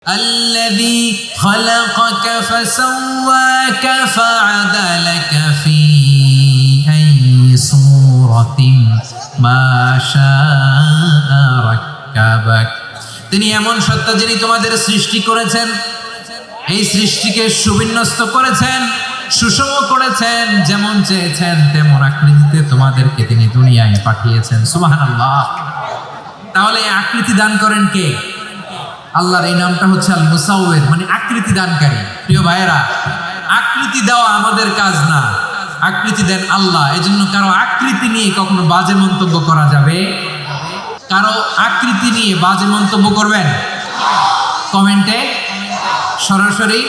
الذي خلقك فسواك فعدلك في أي صورة ما شاء ركبك তিনি এমন সত্য যিনি তোমাদের সৃষ্টি করেছেন, এই সৃষ্টিকে সুবিন্যস্ত করেছেন, সুষম করেছেন, যেমন চেয়েছেন তেমন আকৃতিতে তোমাদেরকে তিনি দুনিয়ায় পাঠিয়েছেন। সুবহানাল্লাহ। তাহলে এই আকৃতি দান করেন কে? আল্লাহর এই নামটা হচ্ছে আল মুসাউবির, মানে আকৃতি দানকারী। প্রিয় ভাইয়েরা, আকৃতি দেওয়া আমাদের কাজ না, আকৃতি দেন আল্লাহ। এজন্য কারো আকৃতি নিয়ে কখনো বাজে মন্তব্য করা যাবে, কারো আকৃতি নিয়ে বাজে মন্তব্য করবেন কমেন্টে সরাসরি।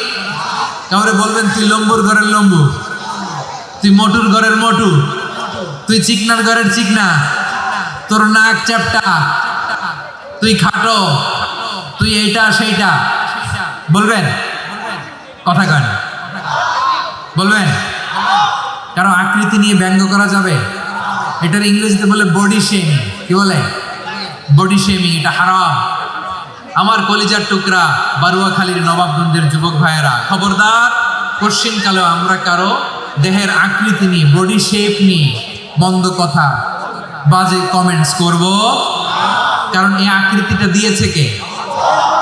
কাউরে বলবেন তুই লম্বুর ঘরের লম্বু, তুই মোটুর ঘরের মোটু, তুই চিকনার ঘরের চিকনা, তোর নাক চ্যাপটা, তুই খাটো, তুই এইটা সেইটা বলবেন? কথা কয় না, বলবেন? কারো আকৃতি নিয়ে ব্যঙ্গ করা যাবে? এটার ইংরেজিতে বলে বডি শেমিং। কি বলে? Body shaming. এটা হারাম। আমার কলিজার টুকরা বারুয়াখালীর নবাবগঞ্জের যুবক ভাইয়েরা, খবরদার, কোশ্চিনকালেও আমরা কারো দেহের আকৃতি নিয়ে, বডি শেপ নিয়ে মন্দ কথা, বাজে কমেন্টস করব। কারণ এই আকৃতিটা দিয়েছে কে?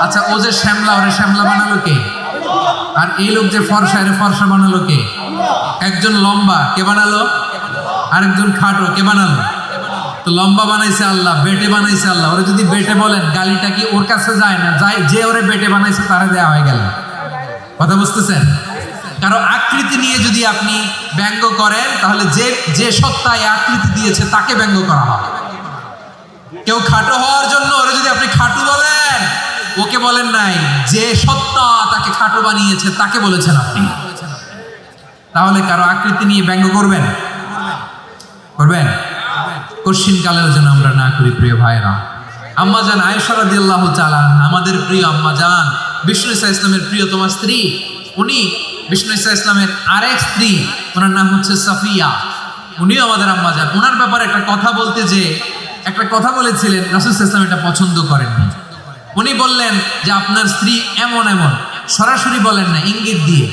আচ্ছা, ও যে শ্যামলা, ওরে শ্যামলা বানালো কে? আর এই লোক যে ফর্সা, এর ফর্সা বানালো কে? একজন লম্বা, কে বানালো? আরেকজন খাটো, কে বানালো? তো লম্বা বানাইছে আল্লাহ, বেটে বানাইছে আল্লাহ। ওরে যদি বেটে বলেন, গালিটা কি ওর কাছে যায় না? যায়। যে ওরে বেটে বানাইছে তারে দেওয়া হয়ে গেল। কথা বুঝতেছেন? কারো আকৃতি নিয়ে যদি আপনি ব্যঙ্গ করেন, তাহলে যে সত্তায় আকৃতি দিয়েছে তাকে ব্যঙ্গ করা হয়। কেউ খাটো হওয়ার জন্য ওরে যদি আপনি খাটু বলেন, ওকে বলেন নাই, যে সত্তা তাকে খাটো বানিয়েছে তাকে বলেছেন আপনি। তাহলে কারো আকৃতি নিয়ে ব্যঙ্গ করবেন? করবেন? কোশ্চিন কালের জন্য আমরা না করি। প্রিয় ভাইরা, আম্মা জান আয়েশা রাদিয়াল্লাহু তাআলা আনহা, আমাদের প্রিয় আম্মা জান, বিষ্ণু ইসা ইসলামের প্রিয়তমা স্ত্রী, উনি বিষ্ণু ইসা ইসলামের আরেক স্ত্রী, ওনার নাম হচ্ছে সাফিয়া, উনিও আমাদের আম্মা জান। ওনার ব্যাপারে একটা কথা বলতে যে একটা কথা বলেছিলেন, রাসূল সাল্লাল্লাহু আলাইহি ওয়াসাল্লাম এটা পছন্দ করেননি। উনি বললেন যে আপনার স্ত্রী এমন এমন, সরাসরি বলেন না, ইঙ্গিত দিয়ে।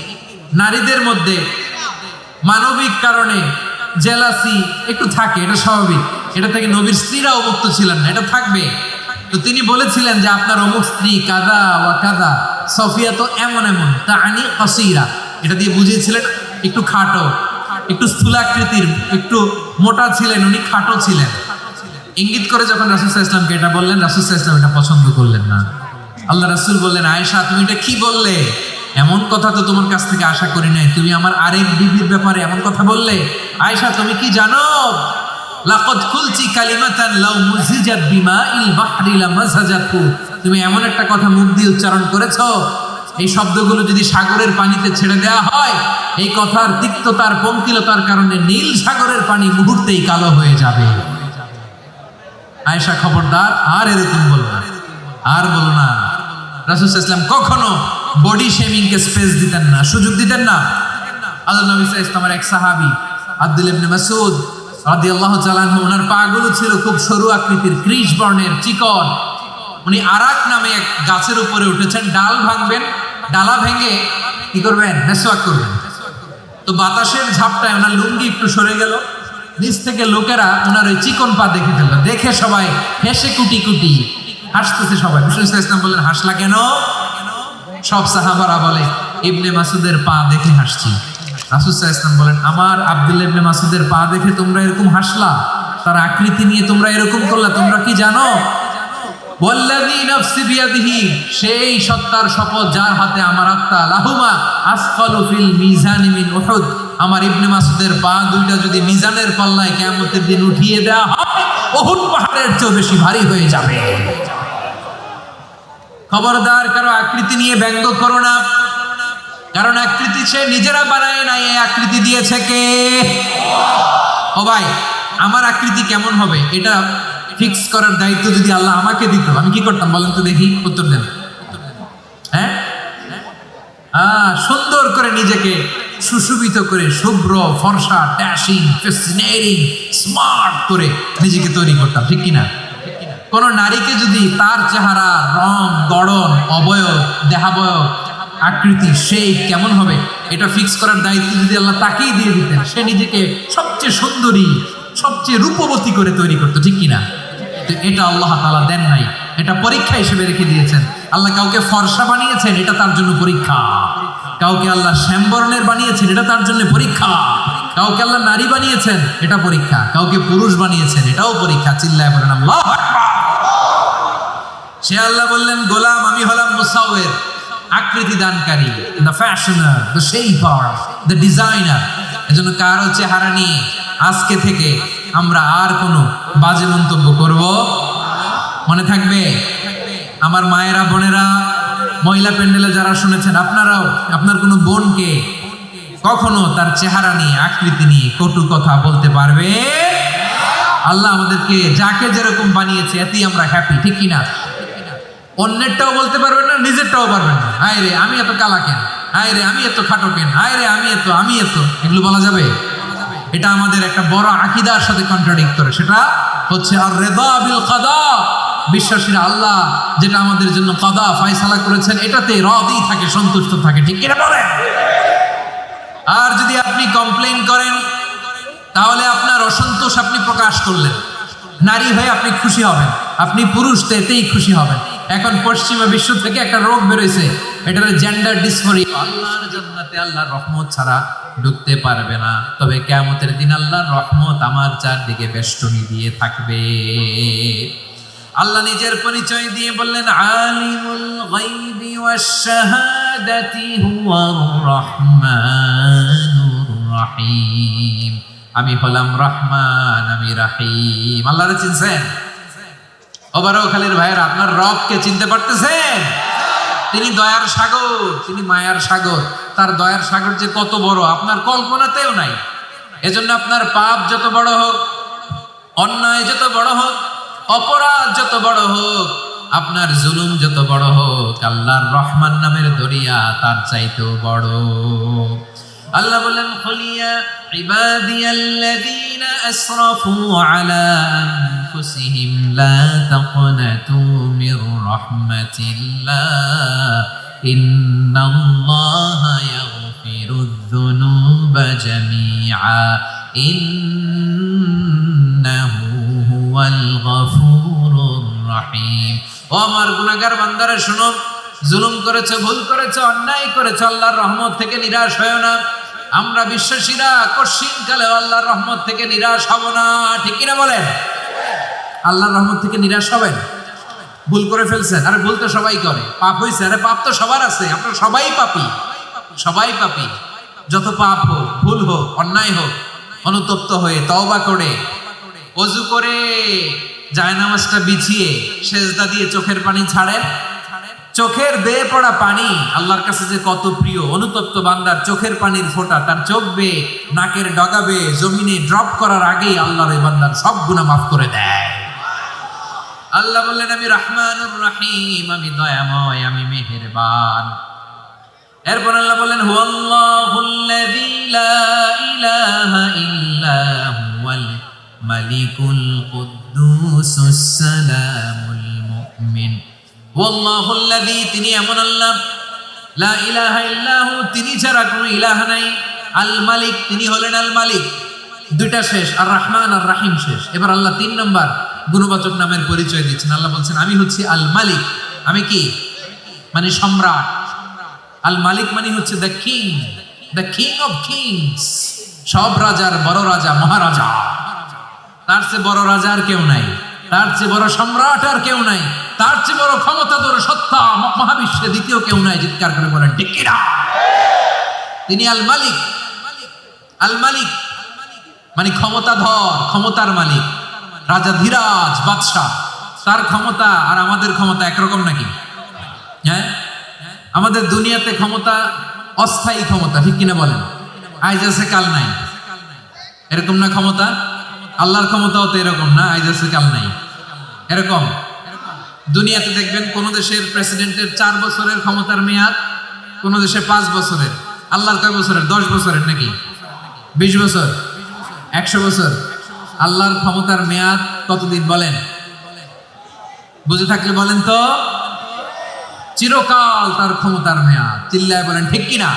নারীদের মধ্যে মানবিক কারণে জেলাসি একটু থাকে, এটা স্বাভাবিক। এটা থেকে নবীর স্ত্রীরাও মুক্ত ছিলেন না, এটা থাকবে। তো তিনি বলেছিলেন যে আপনার অমুক স্ত্রী কাদা ওয়া কাদা, সফিয়া তো এমন এমন, তা আনি কসিরা, এটা দিয়ে বুঝিয়েছিলেন একটু খাটো, একটু স্থূলাকৃতির, একটু মোটা ছিলেন, উনি খাটো ছিলেন। ইঙ্গিত করে যখন রাসূল সাল্লাল্লাহু আলাইহি ওয়াসাল্লামকে এটা বললেন, রাসূল সাল্লাল্লাহু আলাইহি ওয়াসাল্লাম এটা পছন্দ করলেন না। আল্লাহ রাসূল বললেন, আয়েশা তুমি এটা কি বললে? এমন কথা তো তোমার কাছ থেকে আশা করি নাই, তুমি আমার আরেক বিবির ব্যাপারে এমন কথা বললে। আয়েশা তুমি কি জানো? লাকাদ কুলতি কালিমাতান লাউ মুজিজাত বিমাইল বাহরি লামাযাজাতু, তুমি এমন একটা কথা মুখ দিয়ে উচ্চারণ করেছো, এই শব্দগুলো যদি সাগরের পানিতে ছেড়ে দেওয়া হয়, এই কথার তিক্ততার, পঙ্কিলতার কারণে নীল সাগরের পানি মুহূর্তেই কালো হয়ে যাবে। আয়েশা খবরদার, আর এরকম বলো না, আর বলো না। রাসূল সাল্লাল্লাহু আলাইহি ওয়াসাল্লাম কখনো বডি শেমিং কে স্পেস দিতেন না, সুযোগ দিতেন না। আল্লাহ নবী সাল্লাল্লাহু আলাইহি ওয়াসাল্লামের এক সাহাবী আব্দুল্লাহ ইবনে মাসউদ রাদিয়াল্লাহু তাআলা আনহু, ওনার পাগুলো ছিল খুব সরু আকৃতির, কৃশ বর্ণের, চিকন। উনি আরাক নামে এক গাছের উপরে উঠেছেন, ডাল ভাঙবেন, ডালা ভেঙে কি করবেন? মেসওয়াক করবেন। তো বাতাসের ঝাপটায় ওনার লুঙ্গি একটু সরে গেল, নিচ থেকে লোকেরা ওনার ওই চিকন পা দেখে ফেলল। দেখে সবাই হেসে কুটি কুটি হাসতেছে সবাই। বিষ্ণু সাল্লাল্লাহু আলাইহি ওয়াসাল্লাম বললেন, হাসলা কেন? সব সাহাবারা বলে ইবনে মাসুদের পা দেখে হাসছি। রাসূল সাল্লাল্লাহু আলাইহি ওয়াসাল্লাম বলেন, আমার আব্দুল্লাহ ইবনে মাসুদের পা দেখে তোমরা এরকম হাসলা, তার আকৃতি নিয়ে তোমরা এরকম করলা, তোমরা কি জানো? ওয়াল্লাযী নাফসি বিয়াদিহি, সেই সত্তার শপথ যার হাতে আমার আত্মা, লাহুমা আসফালু ফিল মিজানি মিন উহুদ, আমার ইবনে মাসুদের পা দুইটা যদি মিজানের পাল্লায় কিয়ামতের দিন উঠিয়ে দেওয়া হয়, উহুদ পাহাড়ের চেয়ে বেশি ভারী হয়ে যাবে। খবরদার, কারো আকৃতি নিয়ে ব্যঙ্গ করো না, কারণ আকৃতি সে নিজেরা বানায় নাই, এই আকৃতি দিয়েছে কে? ও ভাই, আমার আকৃতি কেমন হবে এটা ফিক্স করার দায়িত্ব যদি আল্লাহ আমাকে দিত, আমি কি করতাম বলেন তো দেখি? উত্তর দেন। হ্যাঁ, সুন্দর করে নিজেকে সুশোভিত করে, শুভ্র, ফর্সা, ড্যাশিং, ফ্যাসিনেটিং, স্মার্ট করে নিজেকে তৈরি করতাম, ঠিক কিনা? কোন নারীকে যদি তার চেহারা, রং, গড়ন, অবয়ব, দেহাবয়ব, আকৃতি, সেই কেমন হবে এটা ফিক্স করার দায়িত্ব যদি আল্লাহ তাকেই দিয়ে দিতেন, সে নিজেকে সবচেয়ে সুন্দরী, সবচেয়ে রূপবতী করে তৈরি করতো, ঠিক কিনা? তো এটা আল্লাহ তাআলা দেন নাই, এটা পরীক্ষা হিসেবে রেখে দিয়েছেন। আল্লাহ কাউকে ফর্সা বানিয়েছেন, এটা তার জন্য পরীক্ষা। কাউকে আল্লাহ শ্যামবর্ণের বানিয়েছেন, এটা তার জন্য পরীক্ষা। কাউকে আল্লাহ নারী বানিয়েছেন, এটা পরীক্ষা। কাউকে পুরুষ বানিয়েছেন, এটাও পরীক্ষা। চিল্লায় বলেন আল্লাহু আকবার। সে আল্লাহ বললেন, গোলাম আমি হলাম মুসাউয়ের, আকৃতি দানকারী, the fashioner, the shaper, the designer. এজন্য কারো চেহারা নিয়ে আজকে থেকে আমরা আর কোনো বাজে মন্তব্য করব মনে থাকবে? আমার মায়েরা, বোনেরা, মহিলা প্যান্ডেলে যারা শুনেছেন, আপনারাও আপনার কোনো বোনকে কখনো তার চেহারা নিয়ে, আকৃতি নিয়ে কটু কথা বলতে পারবে? আল্লাহ আমাদেরকে যাকে যেরকম বানিয়েছে এতেই আমরা হ্যাপি, ঠিক কিনা? অন্যেরটাও বলতে পারবেন না, নিজেরটাও পারবেন না। হায় রে আমি এত কালা কেন, হায় রে আমি এত খাটো কেন, হায় রে আমি এত, এগুলো বলা যাবে? এটা আমাদের একটা বড় আকীদার সাথে কন্ট্রাডিক্ট করে। সেটা হচ্ছে আর রিদা বিল কাদা। বিশ্বাসীরা আল্লাহ যেটা আমাদের জন্য কাদা ফয়সালা করেছেন এটাতে রাদি থাকে, সন্তুষ্ট থাকে, ঠিক কিনা বলেন? আর যদি আপনি কমপ্লেইন করেন তাহলে আপনার অসন্তোষ আপনি প্রকাশ করলেন। নারী হয়ে আপনি খুশি হবেন, আপনি পুরুষ তো এতেই খুশি হবেন। এখন পশ্চিমা বিশ্ব থেকে একটা রোগ বেরোইছে, এটা জেন্ডার ডিসফোরিয়া। আল্লাহর জান্নাতে আল্লাহর রহমত ছাড়া ঢুকতে পারবে না, তবে কিয়ামতের দিন আল্লাহর রহমত আমার চারদিকে বেষ্টনী দিয়ে থাকবে। আল্লাহ নিজের পরিচয় দিয়ে বললেন, আলিমুল গায়বি ওয়াশ শাহাদাতি হুয়ার রহমানুর রহিম। আমি হলাম রহমান, আমি রাহিম। আল্লাহরে চিনছেন? ওবারখালীর ভাইয়ের, আপনার রবকে চিনতে পারতেছেন? তিনি দয়ার সাগর, তিনি মায়ার সাগর। তার দয়ার সাগর যে কত বড় আপনার কল্পনাতেও নাই। এজন্য আপনার পাপ যত বড় হোক, অন্যায় যত বড় হোক, অপরাধ যত বড় হোক, আপনার জুলুম যত বড় হোক, আল্লাহর রহমান নামের দরিয়া তার চাইতেও বড়। আল্লাহ বলেন, খুলিয়া ইবাদিয়াল্লাযীনা আসরাফু আলা আনফুসিহিম লা তাকনাতু মির রাহমাতিল্লাহ ইন্নাল্লাহা ইয়াগফিরুয যুনুবা জামিআ ইন্নাহু হুয়াল গফুরুর রহিম। ও আমার গুনাহগার বান্দারা শুনো, জুলুম করেছে, ভুল করেছে, অন্যায় করেছে, আল্লাহর রহমত থেকে নিরাশ হয় না। আমরা বিশ্বাসীরা কঠিনকালে আল্লাহর রহমত থেকে নিরাশ হব না, ঠিক কিনা বলেন? আল্লাহর রহমত থেকে নিরাশ হবেন? ভুল করে ফেলছেন, আরে ভুল তো সবাই করে। পাপ হয়েছে, আরে পাপ তো সবার আছে, আপনারা সবাই পাপী, সবাই পাপী। যত পাপ হোক, ভুল হোক, অন্যায় হোক, অনুতপ্ত হয়ে তওবা করে, ওযু করে, জায়নামাজটা বিছিয়ে সেজদা দিয়ে চোখের পানি ছাড়েন। চোখের বেয়ে পড়া পানি আল্লাহর কাছে যে কত প্রিয়। অনুতপ্ত বান্দার চোখের পানির ফোঁটা তার চোখ বেয়ে, নাকের ডগা বেয়ে জমিনে ড্রপ করার আগেই আল্লাহর এই বান্দার সব গুনাহ মাফ করে দেয়। আল্লাহ বললেন, আমি রহমানুর রহিম, আমি দয়াময়, আমি মেহেরবান। এরপর আল্লাহ বললেন, হুয়াল্লাহুল্লাযী লা ইলাহা ইল্লা হুয়াল মালিকুল কুদ্দুসুস সালামুল মুমিন। ওয়াল্লাহুল্লাযী, তিনি এমন আল্লাহ, লা ইলাহা ইল্লাহু, তিনি ছাড়া কোনো ইলাহ নাই। আল মালিক, তিনি হলেন আল মালিক। দুইটা শেষ, আর রহমান আর রাহিম শেষ। এবার আল্লাহ 3 নম্বর গুণবাচক নামের পরিচয় দিচ্ছেন। আল্লাহ বলছেন, আমি হচ্ছি আল মালিক। আমি কি? মানে সম্রাট। আল মালিক মানে হচ্ছে the king, the king of kings. সব রাজার বড় রাজা, মহারাজা। তার চেয়ে বড় রাজা আর কেউ নাই, তার চেয়ে বড় সম্রাট আর কেউ নাই, তার চেয়ে বড় ক্ষমতাধর সত্তা মহাবিশ্বে দ্বিতীয় কেউ নাই। চিৎকার করে বলেন ঠিক কিনা? তিনি আল মালিক। আল মালিক মানে ক্ষমতাধর, ক্ষমতার মালিক, রাজা ধীরাজ বাদশাহ। তার ক্ষমতা আর আমাদের ক্ষমতা একরকম নাকি? হ্যাঁ, আমাদের দুনিয়াতে ক্ষমতা অস্থায়ী ক্ষমতা, ঠিক কিনা বলেন? আজ আছে কাল নাই, এরকম না ক্ষমতা? আল্লাহর ক্ষমতাও তো এরকম না, আজ আছে কাল নাই, এরকম। দুনিয়াতে দেখবেন কোন দেশের প্রেসিডেন্টের 4 বছরের ক্ষমতার মেয়াদ, কোন দেশে 5 বছরের। আল্লাহর কয় বছরের? 10 বছরের নাকি 20 বছর, 100 বছর। আল্লাহর ক্ষমতার মেয়াদ কতদিন বলেন? বুঝে থাকলে বলেন তো, চিরকাল তার ক্ষমতার মেয়াদ। চিল্লায় বলেন ঠিক কিনা?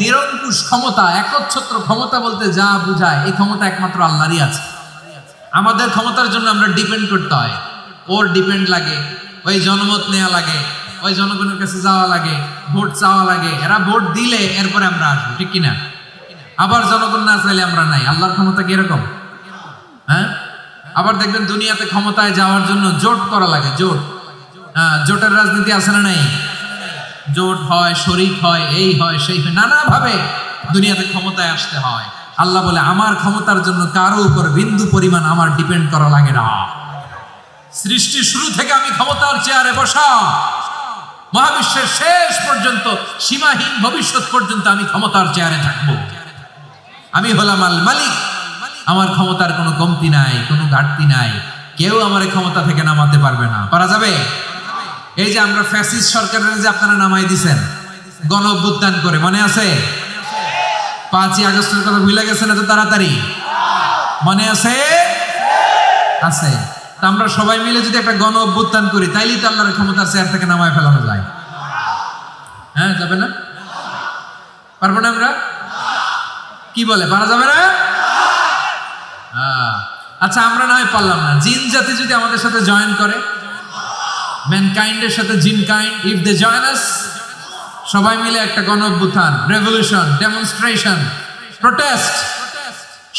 নিরঙ্কুশ ক্ষমতা, একচ্ছত্র ক্ষমতা বলতে যা বুঝায়, এই ক্ষমতা একমাত্র আল্লাহরই আছে। আমাদের ক্ষমতার জন্য আমরা ডিপেন্ড করতে হয়, ওর ডিপেন্ড লাগে, ওই জনমত নেওয়া লাগে, ওই জনগণের কাছে যাওয়া লাগে, ভোট চাওয়া লাগে, এরা ভোট দিলে এরপরে আমরা আসবো, ঠিক কিনা? আবার জনগণ না চাইলে আমরা নাই। আল্লাহর ক্ষমতা কি এরকম? হ্যাঁ, আবার দেখবেন দুনিয়াতে ক্ষমতায় যাওয়ার জন্য জোট করা লাগে, জোট। জোটের রাজনীতি আছে না নাই? জোট হয়, শরিক হয়, এই হয় সেই হয়, নানাভাবে দুনিয়াতে ক্ষমতায় আসতে হয়। আল্লাহ বলে আমার ক্ষমতার জন্য কারো উপর বিন্দু পরিমাণ আমার ডিপেন্ড করা লাগে না। সৃষ্টি শুরু থেকে আমি ক্ষমতার চেয়ারে বসা, মহাবিশ্বের শেষ পর্যন্ত, সীমাহীন ভবিষ্যৎ পর্যন্ত আমি ক্ষমতার চেয়ারে থাকবো। আমি হলাম আল মালিক। আমার ক্ষমতার কোনো কমতি নাই, কোনো ঘাটতি নাই। কেউ আমার ক্ষমতা থেকে নামাতে পারবে না। পারা যাবে? এই যে আমরা ফ্যাসিস্ট সরকারের যে আপনারা নামাই দিছেন গণ অভ্যুত্থান করে, মনে আছে? 5ই আগস্টের কথা ভুলে গেছেন এত তাড়াতাড়ি? মনে আছে? আছে। তা আমরা সবাই মিলে যদি একটা গণ অভ্যুত্থান করি, তাইলেই তো আল্লাহর ক্ষমতার চেয়ার থেকে নামায় ফেলানো যায়। হ্যাঁ, যাবে না? পারবো না আমরা? কি বলে, পারা যাবে না? আচ্ছা, আমরা না হয় পারলাম না, জিন জাতি যদি আমাদের সাথে জয়েন করে, ম্যানকাইন্ডের সাথে জিনকাইন্ড, ইফ দে জয়েন আস, সবাই মিলে একটা গণ অভ্যুত্থান, রেভলিউশন, ডেমনস্ট্রেশন, প্রোটেস্ট,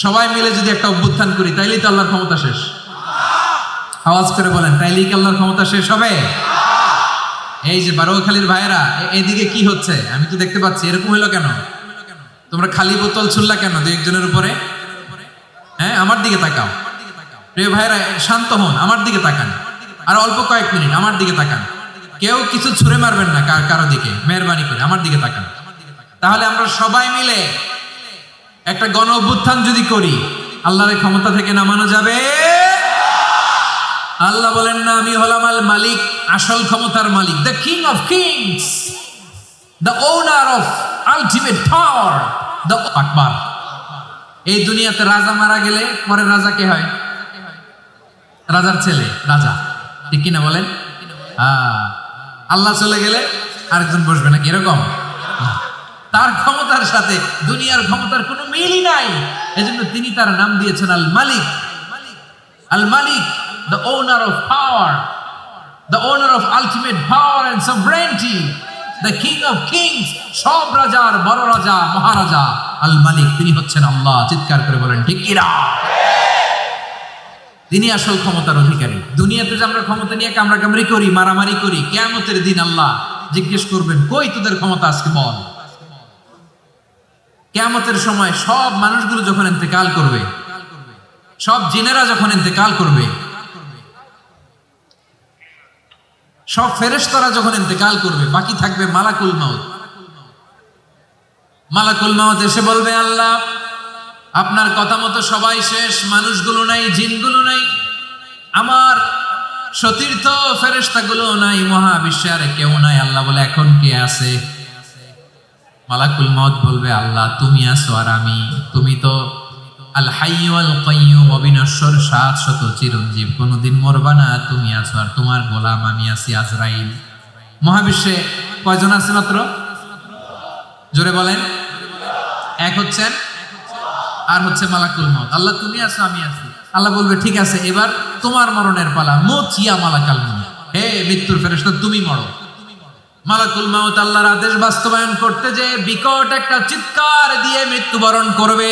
সবাই মিলে যদি একটা অভ্যুত্থান করি, তাইলেই তো আল্লাহর ক্ষমতা শেষ। আওয়াজ করে বলেন, তাইলেই কি আল্লাহর ক্ষমতা শেষ হবে? এই যে বারোয়াখালীর ভাইয়েরা, এদিকে কি হচ্ছে আমি তো দেখতে পাচ্ছি, এরকম হলো কেন? তোমরা খালি বোতল ছুড়লা কেন দুই একজনের উপরে? হ্যাঁ, আমার দিকে তাকাও। প্রিয় ভাইয়েরা, শান্ত হন, আমার দিকে তাকান। আর অল্প কয়েক মিনিট আমার দিকে তাকান। কেউ কিছু ছুঁড়ে মারবেন না কারো দিকে, মেহরবানি করে আমার দিকে তাকান। তাহলে আমরা সবাই মিলে একটা গণ অভ্যুত্থান যদি করি, আল্লাহর ক্ষমতা থেকে নামানো যাবে? আল্লাহ বলেন না, আমি হলাম আল মালিক, আসল ক্ষমতার মালিক, the king of kings, the owner of ultimate power, the আকবার। এই দুনিয়াতে রাজা মারা গেলে পরে রাজা কে হয়? রাজার ছেলে রাজা, ঠিক কিনা বলেন? আল্লাহ চলে গেলে আরেকজন বসবে নাকি এরকম? তার ক্ষমতার সাথে দুনিয়ার ক্ষমতার কোনো মিলই নাই। এজন্য তিনি তার নাম দিয়েছেন আল মালিক। আল মালিক, the owner of power, the owner of ultimate power and sovereignty, the king of kings, সব রাজার বড় রাজা, মহারাজা আল মালিক, তিনি হচ্ছেন আল্লাহ। চিৎকার করে বলেন ঠিক কিনা? তিনি আসল ক্ষমতার অধিকারী। দুনিয়াতে যে আমরা ক্ষমতা নিয়ে কামড়াকামড়ি করি, মারামারি করি, কিয়ামতের দিন আল্লাহ জিজ্ঞেস করবেন, কই তোদের ক্ষমতা আজকে বল। কিয়ামতের সময় সব মানুষগুলো যখন ইন্তেকাল করবে, সব জিনেরা যখন ইন্তেকাল করবে, সব ফেরেশতারা যখন ইন্তেকাল করবে, বাকি থাকবে মালাকুল মাউত। মালাকুল মাউত এসে বলবে, আল্লাহ আপনার কথা মতো সবাই শেষ, মানুষগুলো নাই, জিনগুলো নাই, আমার সতীর্থ ফেরেশতাগুলো নাই, মহাবিশ্বে আর কেউ নাই। আল্লাহ বলে, এখন কে আছে? মালাকুল মাউত বলবে, আল্লাহ তুমি আছো আর আমি। তুমি তো আল হাইয়্যু আল কাইয়্যুম, অবিনশ্বর, শাশ্বত, চিরঞ্জীব, কোনোদিন মরবা না, তুমি আছো আর তোমার গোলাম আমি আছি আজরাইল। মহাবিশ্বে কয়জন আছে মাত্র? জোরে বলেন। এক হচ্ছেন আর হচ্ছে মালাকুল মাউত। আল্লাহ তুমি আছো আমি আছি। আল্লাহ বলবে, ঠিক আছে, এবার তোমার মরণের পালা, মুত ইয়া মালাকাল মাউত, হে মৃত্যুর ফেরেশতা তুমি মরো। মালাকুল মাউত আল্লাহর আদেশ বাস্তবায়ন করতে যে বিকট একটা চিৎকার দিয়ে মৃত্যুবরণ করবে।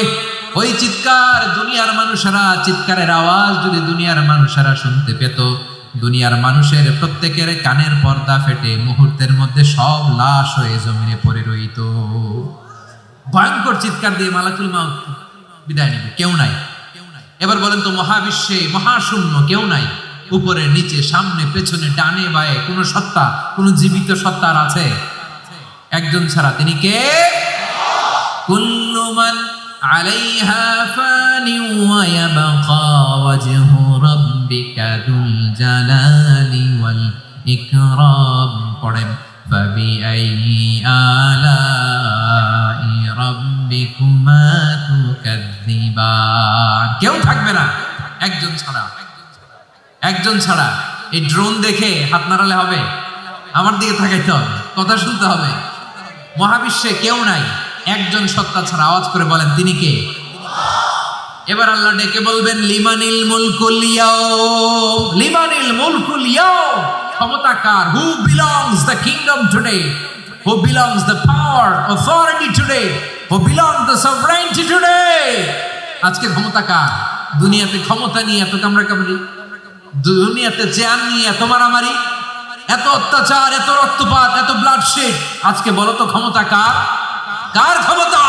ওই চিৎকার দুনিয়ার মানুষেরা, চিৎকারের আওয়াজ যদি দুনিয়ার মানুষেরা শুনতে পেত, দুনিয়ার মানুষের প্রত্যেকের কানের পর্দা ফেটে মুহূর্তের মধ্যে সব লাশ হয়ে জমিনে পড়ে রইত। ভয়ঙ্কর চিৎকার দিয়ে মালাকুল মাউত বিদায় নেবে, কেউ নাই। এবার বলেন তো, মহাবিশ্বে মহাশূন্য, কেউ নাই, উপরে নিচে সামনে পেছনে ডানে বায়ে কোন সত্তা, কোন জীবিত সত্তার আছে? একজন ছাড়া, তিনি কে? কুল্লু মান আলাইহা ফানি ওয়া ইয়াবকা ওয়াজহু রাব্বিকা যুল জালালি ওয়াল ইকরাম। পড়েন, ফাবিআইয়ি আলাই রাব্বিকুমা তুকাযযিবান। কেউ থাকবে না একজন ছাড়া, একজন ছাড়া। এই ড্রোন দেখে হাত নাড়ালে হবে? আমার দিকে তাকাইতে হবে, কথা শুনতে হবে। মহাবিশ্বে কেউ নাই, একজন সত্তা ছাড়া। আওয়াজ করে বলেন তিনি কে? এবার আল্লাহ ডেকে বলবেন লিমানিল মুলকুল ইয়াউম, লিমানিল মুলকুল ইয়াউম, ক্ষমতা কার? Who belongs the kingdom today, who belongs the power authority today, who belongs the sovereignty today. আজকে ক্ষমতা কার? দুনিয়াতে ক্ষমতা নিয়ে এত কামড়াকামড়ি, দুনিয়াতে চেয়ার নিয়ে এত মারামারি, এত অত্যাচার, এত রক্তপাত, এত ব্লাডশেড, আজকে বলো তো ক্ষমতা কার? কার ক্ষমতা?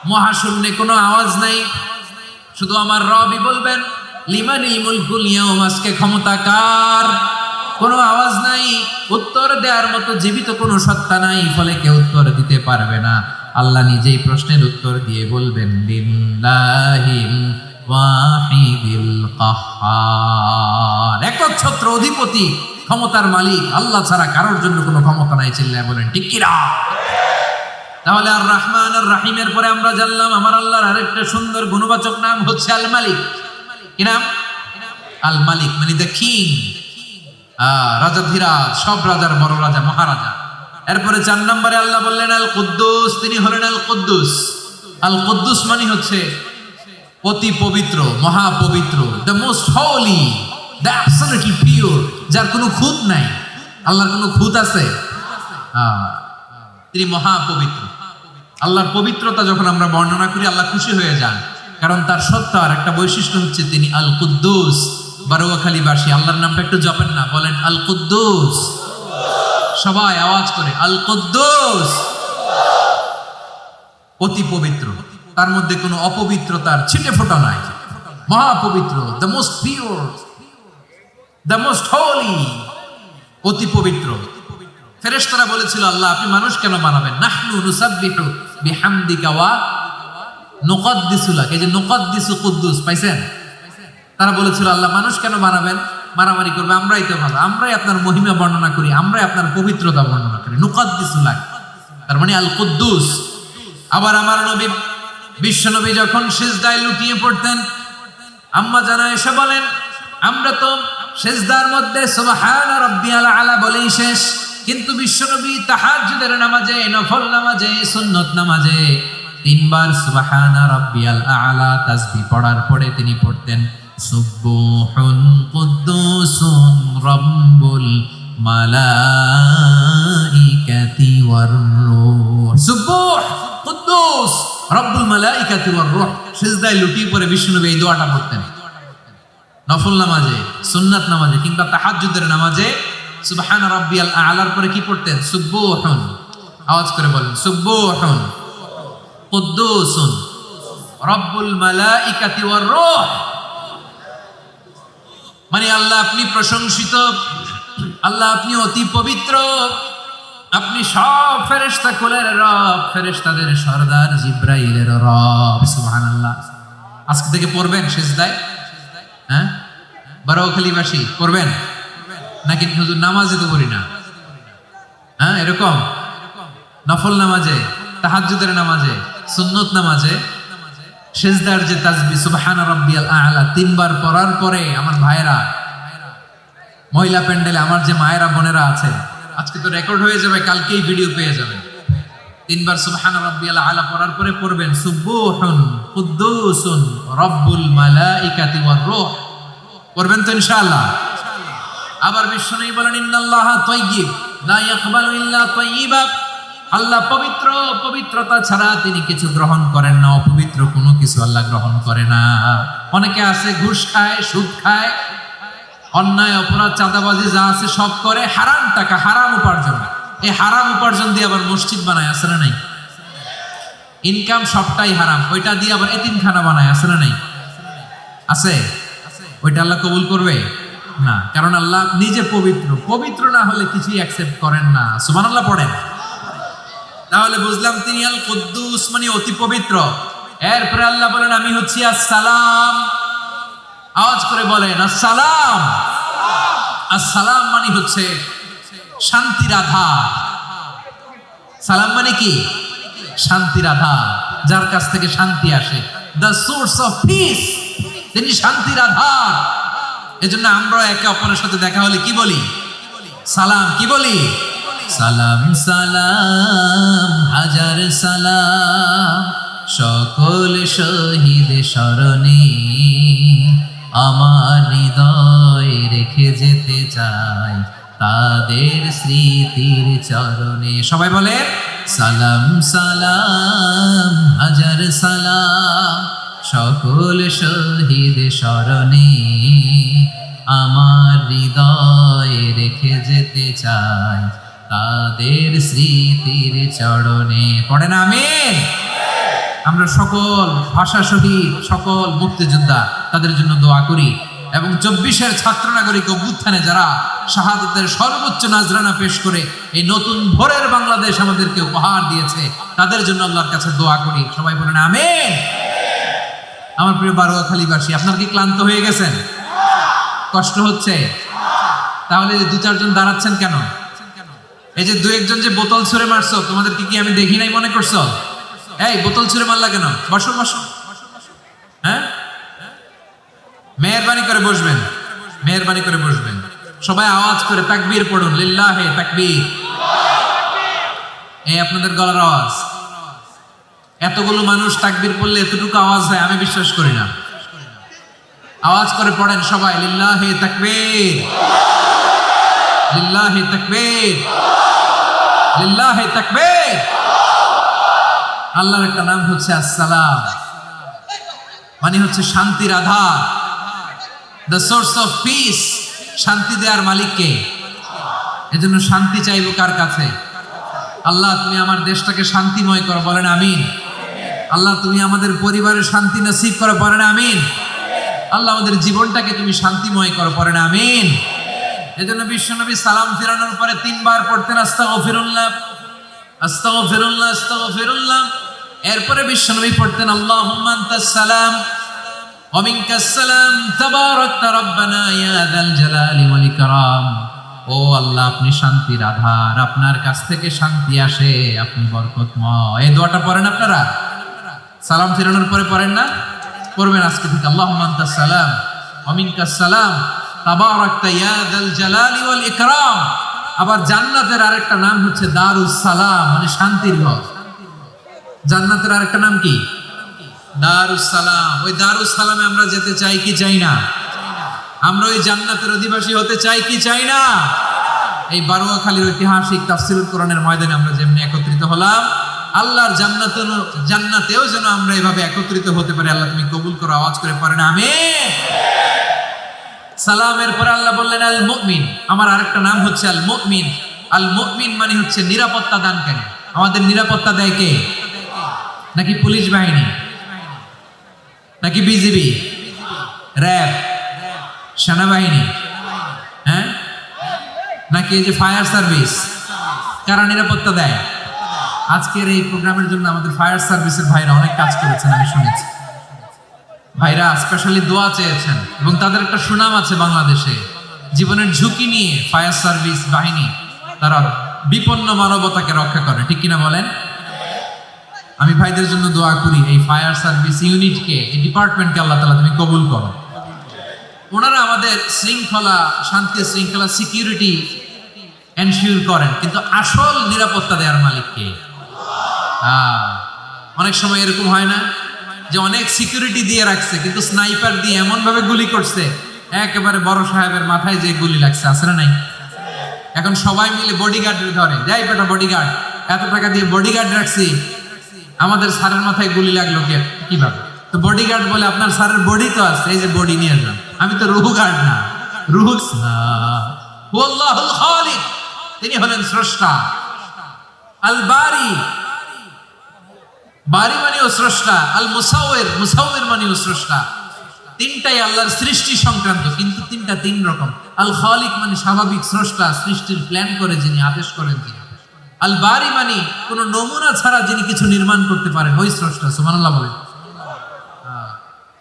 মহাশূন্যে কোনো আওয়াজ নাই, শুধু আমার রবই বলবেন লিমানিল মুলকুল ইয়াউম, আজকে ক্ষমতা কার? কোনো আওয়াজ নাই, উত্তর দেওয়ার মতো জীবিত কোনো সত্তা নাই, ফলে কেউ উত্তর দিতে পারবে না। আল্লাহ নিজেই প্রশ্নের উত্তর দিয়ে বলবেন লিল্লাহিল ওয়াহিদিল কাহ্হার, একচ্ছত্র অধিপতি, ক্ষমতার মালিক আল্লাহ ছাড়া কারোর জন্য কোনো ক্ষমতা নাই। চিল্লায় বলেন ঠিক কিনা? তাহলে আর রহমান আর রাহিমের পরে আমরা জানলাম আমার আল্লাহর আরেকটা সুন্দর গুণবাচক নাম হচ্ছে আল মালিক। কি নাম? আল মালিক, মানে দ্য কিং, রাজাধিরাজ, সব রাজার বড় রাজা, মহারাজা। এরপরে 4 নম্বরে আল্লাহ বললেন আল কুদ্দুস, তিনি হলেন আল কুদ্দুস। আল কুদ্দুস মানে হচ্ছে অতি পবিত্র, মহাপবিত্র, the most holy, the absolutely pure, যার কোনো খুঁত নাই। আল্লাহর কোনো খুঁত আছে? তিনি মহাপবিত্র। আল্লাহর পবিত্রতা যখন আমরা বর্ণনা করি আল্লাহ খুশি হয়ে যান, কারণ তার সত্তার একটা বৈশিষ্ট্য হচ্ছে তিনি আল কুদ্দুস। বারোয়াখালীবাসী আল্লাহর নামটা একটু জপেন না, বলেন আল কুদ্দুস, সবাই আওয়াজ করে আল কুদ্দুস। অতি পবিত্র, তার মধ্যে কোনো অপবিত্রতার ছিটে ফোঁটা নাই, মহাপবিত্র, the most pure, the most holy, অতি পবিত্র। ফেরেশতারা বলেছিল আল্লাহ আপনি মানুষ কেন বানাবেন? নাহনু নুসাব্বিহু বিহামদিকা ওয়া নুকদ্দিসু লাক, এই যে নুকদ্দিসু কুদ্দুস পাইছেন? তারা বলেছিল আল্লাহ মানুষ কেন বানাবেন? মারামারি করবে, আমরাই তো ভালো, আমরাই আপনার মহিমা বর্ণনা করি, আমরাই আপনার পবিত্রতা বর্ণনা করি। নুকদ্দিসু লাক তার মানে আল কুদ্দুস। আবার আমার নবী বিশ্ব নবী যখন সিজদায় লুটিয়ে পড়তেন, আম্মা জানা এসে বলেন আমরা তো সিজদার মধ্যে সুবহান রাব্বিয়াল আলা বলেই শেষ, কিন্তু বিশ্বনবী তাহাজ্জুদের নামাজে, নফল নামাজে, সুন্নত নামাজে 3 বার সুবহানা রাব্বিয়াল আলা তাসবিহ পড়ার পরে তিনি পড়তেন সুবহুন কুদ্দুসুন রাব্বুল মালাইকাতি ওয়ার রূহ। সুবহ কুদ্দুস রাব্বুল মালাইকাতি ওয়ার রূহ। সিজদায় লুটিয়ে পড়ে বিশ্বনবী এই দোয়াটা পড়তেন। নফল নামাজে, সুন্নাত নামাজে কিংবা তাহাজ্জুদের নামাজে সুবহান রাব্বিয়াল আলার পরে কি পড়তেন? সুবহুন, আওয়াজ করে বলেন সুবহুন কুদ্দুসুন রাব্বুল মালাইকাতি ওয়ার রূহ। মানে আল্লাহ আপনি প্রশংসিত, আল্লাহ আপনি অতি পবিত্র, আপনি সব ফেরেশতা কুলের রব, ফেরেশতাদের সরদার জিব্রাইলের রব। সুবহানাল্লাহ। আজকে থেকে পড়বেন সিজদায়, হ্যাঁ? বারোখালীবাসী পড়বেন নাকি হুজুর নামাজে তো পড়ি না, হ্যাঁ? এরকম নফল নামাজে, তাহাজ্জুদের নামাজে, সুন্নত নামাজে সিজদার যে তাসবিহ সুবহান রাব্বিয়াল আলা 3 বার পড়ার পরে আমার ভাইরা, মহিলা প্যান্ডেলে আমার যে মায়েরা বোনেরা আছে, আজকে তো রেকর্ড হয়ে যাবে, কালকেই ভিডিও পেয়ে যাবেন। 3 বার সুবহান রাব্বিয়াল আলা পড়ার পরে পড়বেন সুবহুন কুদ্দুসুন রাব্বুল মালাইকাতি ওয়ার রূহ। পড়বেন তো ইনশাআল্লাহ। আবার বিশ্বনবী বলেন ইন্নাল্লাহা তাইয়্যিব লা ইয়াকবালু ইল্লা তাইয়্যিবা, আল্লাহ পবিত্র, পবিত্রতা ছাড়া তিনি কিছু গ্রহণ করেন না, অপবিত্র কোনো কিছু আল্লাহ গ্রহণ করে না। অনেকে আছে ঘুষ খায়, সুদ খায়, অন্যায় অপরাধ চাঁদাবাজি যা আছে সব করে, হারাম টাকা, হারাম উপার্জন। এই হারাম উপার্জন দিয়ে আবার মসজিদ বানায়, আছে না নাই? ইনকাম সবটাই হারাম, ওইটা দিয়ে আবার এতিমখানা বানায়, আছে না নাই? আছে। ওইটা আল্লাহ কবুল করবে না, কারণ আল্লাহ নিজে পবিত্র, পবিত্র না হলে কিছুই অ্যাকসেপ্ট করেন না। সুবহানাল্লাহ পড়েন। তাহলে বুঝলাম তিনি আল কুদ্দুস মানে অতি পবিত্র। এরপরে আল্লাহ বলেন আমি হচ্ছি আসসালাম। আওয়াজ করে বলেন আসসালাম। আসসালাম মানে হচ্ছে শান্তির আধার। সালাম মানে কি? শান্তির আধার, যার কাছ থেকে শান্তি আসে। দ্য সোর্স অফ পিস, তিনি শান্তির আধার। এজন্য আমরা একে অপরের সাথে দেখা হলে কি বলি? সালাম। কি বলি? সালাম সালাম হাজার সালাম সকল শহীদ স্মরণে আমার হৃদয় রেখে যেতে চাই তাদের স্মৃতির চরণে। সবাই বলে সালাম সালাম হাজার সালাম সকল শহীদ স্মরণে আমার হৃদয় রেখে যেতে চাই তাদের স্মৃতির চরণে। পড়েন আমিন। আমরা সকল ভাষা শহীদ, সকল মুক্তিযোদ্ধা তাদের জন্য দোয়া করি এবং 24-এর ছাত্র নাগরিক অভ্যুত্থানে যারা শাহাদাতের সর্বোচ্চ নাজরানা পেশ করে এই নতুন ভোরের বাংলাদেশ আমাদেরকে উপহার দিয়েছে তাদের জন্য আল্লাহর কাছে দোয়া করি। সবাই বলেন আমিন। আমার প্রিয় বারোয়াখালীবাসী, আপনারা কি ক্লান্ত হয়ে গেছেন? কষ্ট হচ্ছে? তাহলে 2-4 জন দাঁড়াচ্ছেন কেন? এই যে 2-1 জন যে বোতল ছুঁড়ে মারছো, তোমাদেরকে কি আমি দেখি নাই মনে করছো? এই বোতল ছুঁড়ে মারলা কেন? বসো বসো। হ্যাঁ, মেহেরবানি করে বসবেন, মেহেরবানি করে বসবেন। সবাই আওয়াজ করে তাকবীর পড়ুন, লিল্লাহে তাকবীর। এই আপনাদের গলার আওয়াজ। এতগুলো মানুষ তাকবীর পড়লে এতটুকু আওয়াজ হয় আমি বিশ্বাস করি না। আওয়াজ করে পড়েন সবাই, লিল্লাহে তাকবীর, লিল্লাহে তাকবীর, লিল্লাহে তাকবীর। আল্লাহর একটা নাম হচ্ছে আসসালাম, মানে হচ্ছে শান্তির আধার, দ্য সোর্স অফ পিস। শান্তি দেওয়ার মালিককে। এজন্য শান্তি চাইবো কার কাছে? আল্লাহ তুমি আমার দেশটাকে শান্তিময় করো, বলেন আমিন। আল্লাহ তুমি আমাদের পরিবারের শান্তি নসিব করো, বলেন আমিন। আল্লাহ আমাদের জীবনটাকে তুমি শান্তিময় করো, পড়েন আমিন। এজন্য বিশ্বনবী সালাম ফিরানোর পরে 3 বার পড়তেন আস্তাগফিরুল্লাহ, আস্তাগফিরুল্লাহ, আস্তাগফিরুল্লাহ। এরপরে বিশ্বনবী পড়তেন আল্লাহুম্মা আনতাস সালাম ওয়া মিনকাস সালাম তাবারাকতা রাব্বানা ইয়া যাল জালালি ওয়াল ইকরাম। ও আল্লাহ আপনি শান্তির আধার, আপনার কাছ থেকে শান্তি আসে, আপনি বরকতময়। এই দোয়াটা পড়েন আপনারা? সালাম ফিরানোর পরে পড়েন না? পড়বেন আজকে থেকে। আল্লাহুম্মা আনতাস সালাম ওয়া মিনকাস সালাম তাবারাকতা ইয়া যাল জালালি ওয়াল ইকরাম। আবার জান্নাতের আরেকটা নাম হচ্ছে দারুস সালাম, মানে শান্তির ঘর। জান্নাতের আরেকটা নাম কি? দারুস সালাম। ওই দারুস সালামে আমরা যেতে চাই কি চাই না? আমরা ওই জান্নাতের অধিবাসী হতে চাই কি চাই না? এই বারোয়াখালীর ঐতিহাসিক তাফসীরুল কোরআনের ময়দানে আমরা যেমনি একত্রিত হলাম, আল্লাহর জান্নাতেও যেন আমরা এভাবে একত্রিত হতে পারি। আল্লাহ তুমি কবুল করো। আওয়াজ করে পড়েন আমিন। সালামের পরে আল্লাহ বললেন আল মুমিন। আমার আরেকটা নাম হচ্ছে আল মুমিন। আল মুমিন মানে হচ্ছে নিরাপত্তা দানকারী। আমাদের নিরাপত্তা দেয় কে? নাকি পুলিশ বাহিনী, নাকি বিজিবি, র্যাব, সেনাবাহিনী, হ্যাঁ, নাকি এই যে ফায়ার সার্ভিস? কারা নিরাপত্তা দেয়? আজকের এই প্রোগ্রামের জন্য আমাদের ফায়ার সার্ভিসের ভাইরা অনেক কাজ করেছেন, আমি শুনেছি। ভাইরা স্পেশালি দোয়া চেয়েছেন এবং তাদের একটা সুনাম আছে বাংলাদেশে। জীবনের ঝুঁকি নিয়ে ফায়ার সার্ভিস বাহিনী তারা বিপন্ন মানবতাকে রক্ষা করে, ঠিক কিনা বলেন? আমি ভাইদের জন্য দোয়া করি, এই ফায়ার সার্ভিস ইউনিটকে, এই ডিপার্টমেন্টকে আল্লাহ তাআলা তুমি কবুল করো। ওনারা আমাদের শৃঙ্খলা, শান্তি শৃঙ্খলা, সিকিউরিটি এনশিওর করেন, কিন্তু আসল নিরাপত্তা দেওয়ার মালিক কে? অনেক সময় এরকম হয় না যে অনেক সিকিউরিটি দিয়ে রাখছে কিন্তু স্নাইপার দিয়ে এমন ভাবে গুলি করছে একেবারে বড় সাহেবের মাথায় যে গুলি লাগছে, আছে না নাই? এখন সবাই মিলে বডিগার্ডের ধরে, যাই বেটা বডিগার্ড, এত টাকা দিয়ে বডিগার্ড রাখছি, আমাদের স্যারের মাথায় গুলি লাগলো কিভাবে? তো বডিগার্ড বলে আপনার স্যারের বডি তো আছে, এই যে বডি নিয়ে আসলাম, আমি তো রুহু গার্ড না। রুহু আল্লাহুল খালিক, তিনি হলেন স্রষ্টা। আল বারি, বারি মানেও স্রষ্টা। আল মুসাওয়ির, মুসাওয়ির মানেও স্রষ্টা। তিনটাই আল্লাহর সৃষ্টি সংক্রান্ত, কিন্তু তিনটা তিন রকম। আল খালিক মানে স্বাভাবিক স্রষ্টা, সৃষ্টির প্ল্যান করে যিনি, আদেশ করেন যিনি। আল বারি মানে কোন নমুনা ছাড়া যিনি কিছু নির্মাণ করতে পারেন, ওই স্রষ্টা। সুবহানাল্লাহ বলেন।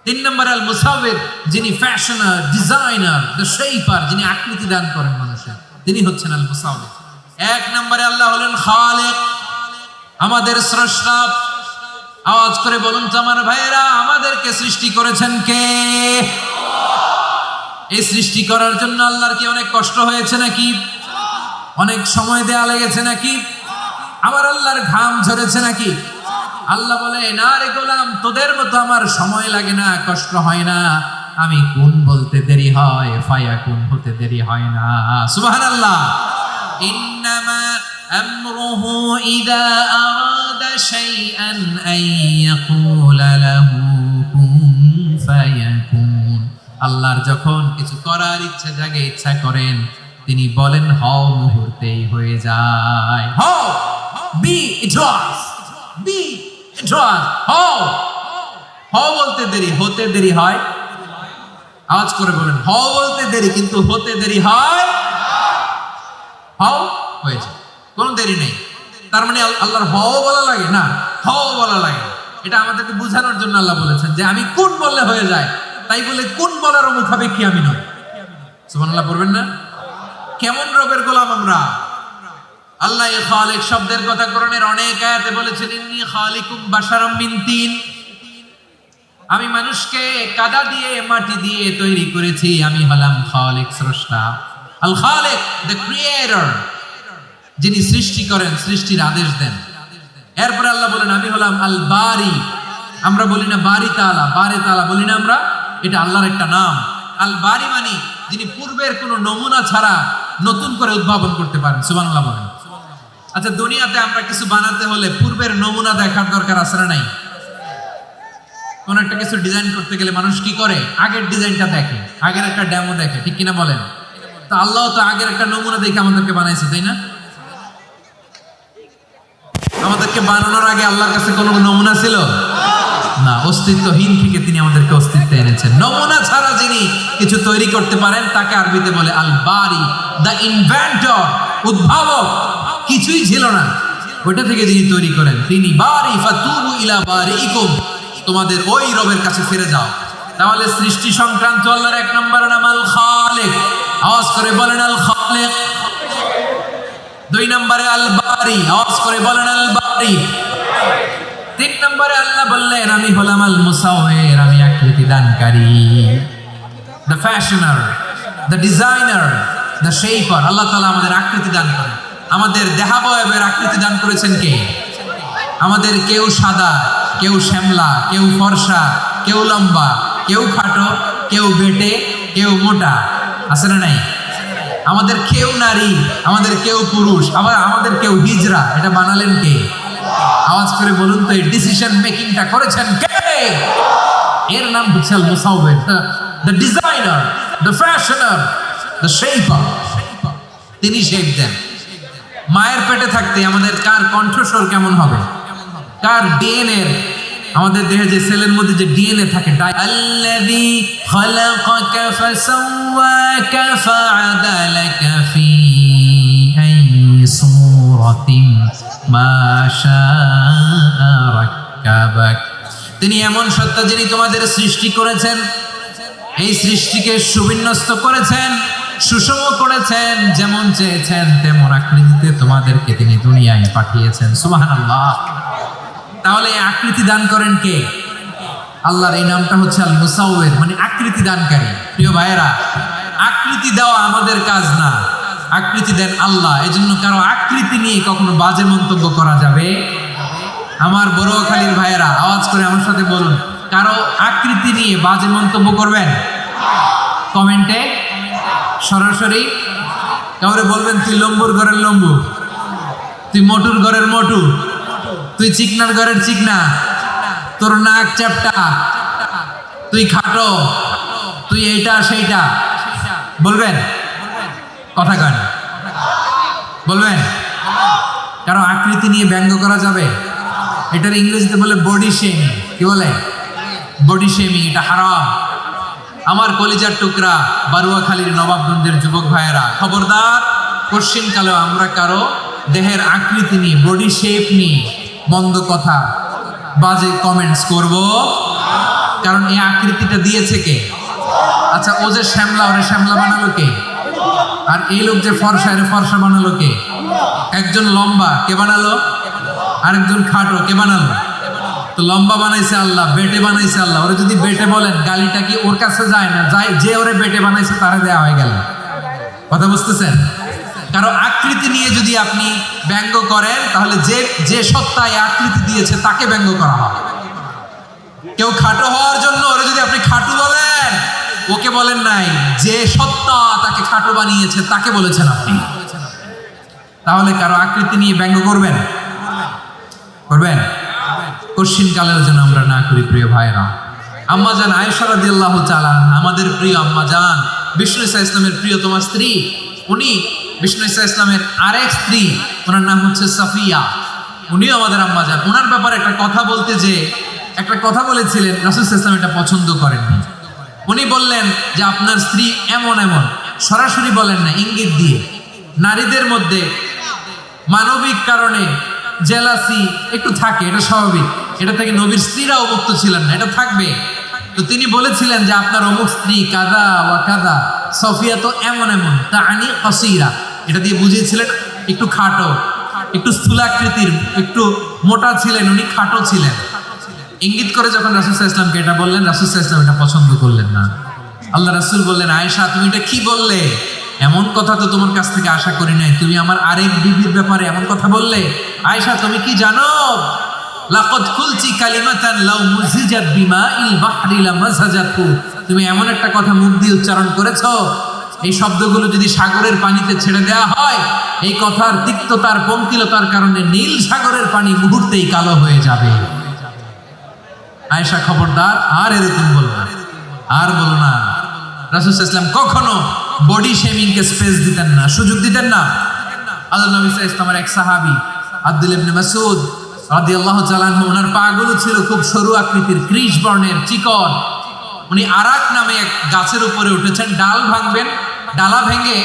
3 নম্বরে আল মুসাওয়ির, যিনি ফ্যাশনার, ডিজাইনার, দ্য শেপার, যিনি আকৃতি দান করেন মানুষের, তিনি হচ্ছেন আল মুসাওয়ির। 1 নম্বরে আল্লাহ হলেন খালিক, আমাদের স্রষ্টা। আওয়াজ করে বলুন তো আমার ভাইয়েরা, আমাদেরকে সৃষ্টি করেছেন কে? এই সৃষ্টি করার জন্য আল্লাহর কি অনেক কষ্ট হয়েছে নাকি? অনেক সময় দেয়া লেগেছে নাকি? আমার আল্লাহর ঘাম ঝরেছে নাকি? আল্লাহ বলে, না রে গোলাম, তোদের মতো আমার সময় লাগে না, কষ্ট হয় না। আমি কোন বলতে দেরি হয়, ফায়াকুন হতে দেরি হয় না। সুবহানাল্লাহ। ইন্নামা আমরুহু ইযা আরাদা শাইআন আন ইয়াকুলা লাহু কুন ফায়াকুন। আল্লাহর যখন কিছু করার ইচ্ছা জাগে, ইচ্ছা করেন, তিনি বলেন হও, মুহূর্তেই হয়ে যায়। হও, বি ইট ওয়াজ, বি ইট ওয়াজ। হও, হও বলতে দেরি, হতে দেরি হয়। আওয়াজ করে বলেন, হও বলতে দেরি কিন্তু হতে দেরি হয়। হও হয়ে যায়, কোনো দেরি নেই। তার মানে আল্লাহর হও বলা লাগে না, হও বলা লাগে। এটা আমাদেরকে বোঝানোর জন্য আল্লাহ বলেছেন যে আমি কোন বললে হয়ে যায়, তাই বলে কোন বলার মুখাপেক্ষী আমি নই। সুবহানাল্লাহ পড়বেন না? কেমন রবের গোলাম আমরা। আল্লাহ এই খালিক শব্দের কথা কোরআনের অনেক আয়াতে বলেছেন, ইন্নী খালিকুম বাশারাম মিন তিন। আমি মানুষকে কাদা দিয়ে, মাটি দিয়ে তৈরি করেছি। আমি হলাম খালিক, স্রষ্টা। আল খালিক, দ্য ক্রিয়েটর, যিনি সৃষ্টি করেন, সৃষ্টির আদেশ দেন। এরপরে আল্লাহ বলেন আমি হলাম আল বারি। আমরা বলি না বারি তাআলা, বারে তাআলা বলি না আমরা, এটা আল্লাহর একটা নাম। আল বারি মানে যিনি পূর্বের কোনো নমুনা ছাড়া নতুন করে উদ্ভাবন করতে পারেন। সুবহানাল্লাহ বলেন। আচ্ছা, দুনিয়াতে আমরা কিছু বানাতে হলে পূর্বের নমুনা দেখার দরকার আছে না নাই? কোন একটা কিছু ডিজাইন করতে গেলে মানুষ কি করে? আগের ডিজাইনটা দেখে, আগের একটা ডেমো দেখে, ঠিক কিনা বলেন? তো আল্লাহ তো আগের একটা নমুনা দেখে আমাদেরকে বানাইছে, তাই না? আমাদেরকে বানানোর আগে আল্লাহর কাছে কোনো নমুনা ছিল না। অস্তিত্বহীন থেকে তিনি আমাদেরকে অস্তিত্বে এনেছেন। নমুনা ছাড়া যিনি কিছু তৈরি করতে পারেন তাকে আরবিতে বলে আল বারি, দ্য ইনভেন্টর, উদ্ভাবক। কিছুই ছিল না, ওইটা থেকে যিনি তৈরি করেন তিনি বারি। ফাতুবু ইলা বারিইকুম, তোমাদের ওই রবের কাছে ফিরে যাও। তাহলে সৃষ্টি সংক্রান্ত আল্লাহর এক নম্বর নাম আল খালিক। আওয়াজ করে বলেন আল খালিক। দুই নম্বরে আল বারি। আওয়াজ করে বলেন আল বারি। তিন নম্বরে আল্লাহ বললেন আমি হলাম আল মুসাওয়ির, আমি আকৃতি দানকারী। The fashioner, the designer, the shaper. আল্লাহ তাআলা আমাদের আকৃতি দান করেন। আমাদের দেহাবয়বের আকৃতি দান করেছেন কে? আমাদের কেউ সাদা, কেউ শ্যামলা, কেউ ফর্সা, কেউ লম্বা, কেউ খাটো, কেউ বেটে, কেউ মোটা, আছে না নাই? আমাদের কেউ নারী, আমাদের কেউ পুরুষ, আবার আমাদের কেউ হিজড়া। এটা বানালেন কে? আওয়াজ করে বলুন তো, এই ডিসিশন মেকিংটা করেছেন কে? এর নাম হচ্ছে আল মুসাওয়ির, the designer, the fashioner, the shaper. তিনি শেপ দেন। মায়ের পেটে থাকতে আমাদের কার কণ্ঠস্বর কেমন হবে, কার ডিএনএ, আমাদের দেহে যে সেলের মধ্যে যে ডিএনএ থাকে, আল্লাযী খালাকাকা ফাসাওয়াকা ফাআদালাকা ফি আইয়ি সূরাতিন মা শাআ রাক্কাবাক। তিনি এমন সত্তা যিনি তোমাদের সৃষ্টি করেছেন, এই সৃষ্টিকে সুবিন্যস্ত করেছেন, সুষম করেছেন, যেমন চেয়েছেন তেমন আকৃতিতে তোমাদেরকে তিনি দুনিয়ায় পাঠিয়েছেন। সুবহানাল্লাহ। তাহলে এই আকৃতি দান করেন কে? আল্লাহর এই নামটা হচ্ছে আল মুসাওয়ির, মানে আকৃতি দানকারী। প্রিয় ভাইয়েরা, আকৃতি দেওয়া আমাদের কাজ না, আকৃতি দেন আল্লাহ। এজন্য কারো আকৃতি নিয়ে কখনো বাজে মন্তব্য করা যাবে। আমার বড়খালীর ভাইয়েরা আওয়াজ করে আমার সাথে বলুন, কারো আকৃতি নিয়ে বাজে মন্তব্য করবেন? কমেন্টে সরাসরি কাউরে বলবেন তুই লম্বুর ঘরের লম্বু, তুই মোটুর ঘরের মোটু, তুই চিকনার ঘরের চিকনা, তোর নাক চ্যাপটা, তুই খাটো, তুই এইটা সেইটা বলবেন? কথা কয় না, বলবেন? কারো আকৃতি নিয়ে ব্যঙ্গ করা যাবে? এটার ইংরেজিতে বলে বডি শেমিং। কি বলে? Body shaming. এটা হারাম। আমার কলিজার টুকরা বারুয়াখালীর নবাবগঞ্জের যুবক ভাইয়েরা, খবরদার, পশ্চিমকালেও আমরা কারো দেহের আকৃতি নিয়ে, বডি শেপ নিয়ে মন্দ কথা, বাজে কমেন্টস করব, কারণ এই আকৃতিটা দিয়েছে কে? আচ্ছা, ও যে শ্যামলা, ওরে শ্যামলা বানালো কে? আর এই লোক যে ফর্সা, এর ফর্সা বানালো কে? একজন লম্বা, কে বানালো? আরেকজন খাটো, কে বানালো? তো লম্বা বানাইছে আল্লাহ, বেটে বানাইছে আল্লাহ। ওরা যদি বেটে বলেন, গালিটা কি ওর কাছে যায় না? যায়, যে ওরে বেটে বানাইছে তারে দেয়া হয়ে গেল। কথা বুঝতেছেন? কারণ আকৃতি নিয়ে যদি আপনি ব্যঙ্গ করেন, তাহলে যে সত্তা এই আকৃতি দিয়েছে তাকে ব্যঙ্গ করা হয়। কেউ খাটো হওয়ার জন্য ওরা যদি আপনি খাটু বলেন, ওকে বলেন নাই, যে সত্তা তাকে খাটো বানিয়েছে তাকে বলেছেন আপনি। তাহলে কারো আকৃতি নিয়ে ব্যঙ্গ করবেন? কঠিন কালেও যেন আমরা না করি। প্রিয় ভাইরা, আম্মা জান আয়েশা রাদিয়াল্লাহু তাআলা, আমাদের প্রিয় আম্মা জান, বিষ্ণু ইসা ইসলামের প্রিয়তমা স্ত্রী, উনি বিষ্ণু ইসা ইসলামের আরেক স্ত্রী, ওনার নাম হচ্ছে সাফিয়া, উনিও আমাদের আম্মা জান। ওনার ব্যাপারে একটা কথা বলতে যে একটা কথা বলেছিলেন, রাসূল সাল্লাল্লাহু আলাইহি ওয়াসাল্লাম এটা পছন্দ করেননি। উনি বললেন যে আপনার স্ত্রী এমন এমন, সরাসরি বলেন না, ইঙ্গিত দিয়ে। নারীদের মধ্যে মানবিক কারণে জেলাসি একটু থাকে, এটা স্বাভাবিক। এটা থেকে নবীর স্ত্রীরাও মুক্ত ছিলেন না, এটা থাকবে। তো তিনি বলেছিলেন যে আপনার অমুক স্ত্রী কাদা ওয়া কাদা, সফিয়া তো এমন এমন, তাআনি কাসীরা, এটা দিয়ে বুঝিয়েছিলেন একটু খাটো, একটু স্থূলাকৃতির, একটু মোটা ছিলেন, উনি খাটো ছিলেন। ইঙ্গিত করে যখন রাসূল সাল্লাল্লাহু আলাইহি ওয়াসাল্লামকে এটা বললেন, রাসূল সাল্লাল্লাহু আলাইহি ওয়াসাল্লাম এটা পছন্দ করলেন না। আল্লাহ রাসূল বললেন, আয়েশা তুমি এটা কি বললে? এমন কথা তো তোমার কাছ থেকে আশা করি নাই, তুমি আমার আরেক বিবির ব্যাপারে এমন কথা বললে। আয়েশা তুমি কি জানো, লাকাদ কুলতি কালিমাতান লাউ মুজিজাত বিমাইল বাহরি লামাযাজাতু, তুমি এমন একটা কথা মুখ দিয়ে উচ্চারণ করেছো, এই শব্দগুলো যদি সাগরের পানিতে ছেড়ে দেওয়া হয়, এই কথার তিক্ততার পঙ্কিলতার কারণে নীল সাগরের পানি মুহূর্তেই কালো হয়ে যাবে। আয়েশা খবরদার, আর এরকম বলো না, আর বলো না। রাসূল সাল্লাল্লাহু আলাইহি ওয়াসাল্লাম কখনো বডি শেমিং কে স্পেস দিতেন না, সুযোগ দিতেন না। আল্লাহ নবী সাল্লাল্লাহু আলাইহি ওয়াসাল্লামের এক সাহাবী আব্দুল্লাহ ইবনে মাসউদ রাদিয়াল্লাহু তাআলা আনহু, ওনার পাগুলো ছিল খুব সরু আকৃতির, কৃশ বর্ণের, চিকন। উনি আরাক নামে এক গাছের উপরে উঠেছেন, ডাল ভাঙবেন, ডালা ভেঙে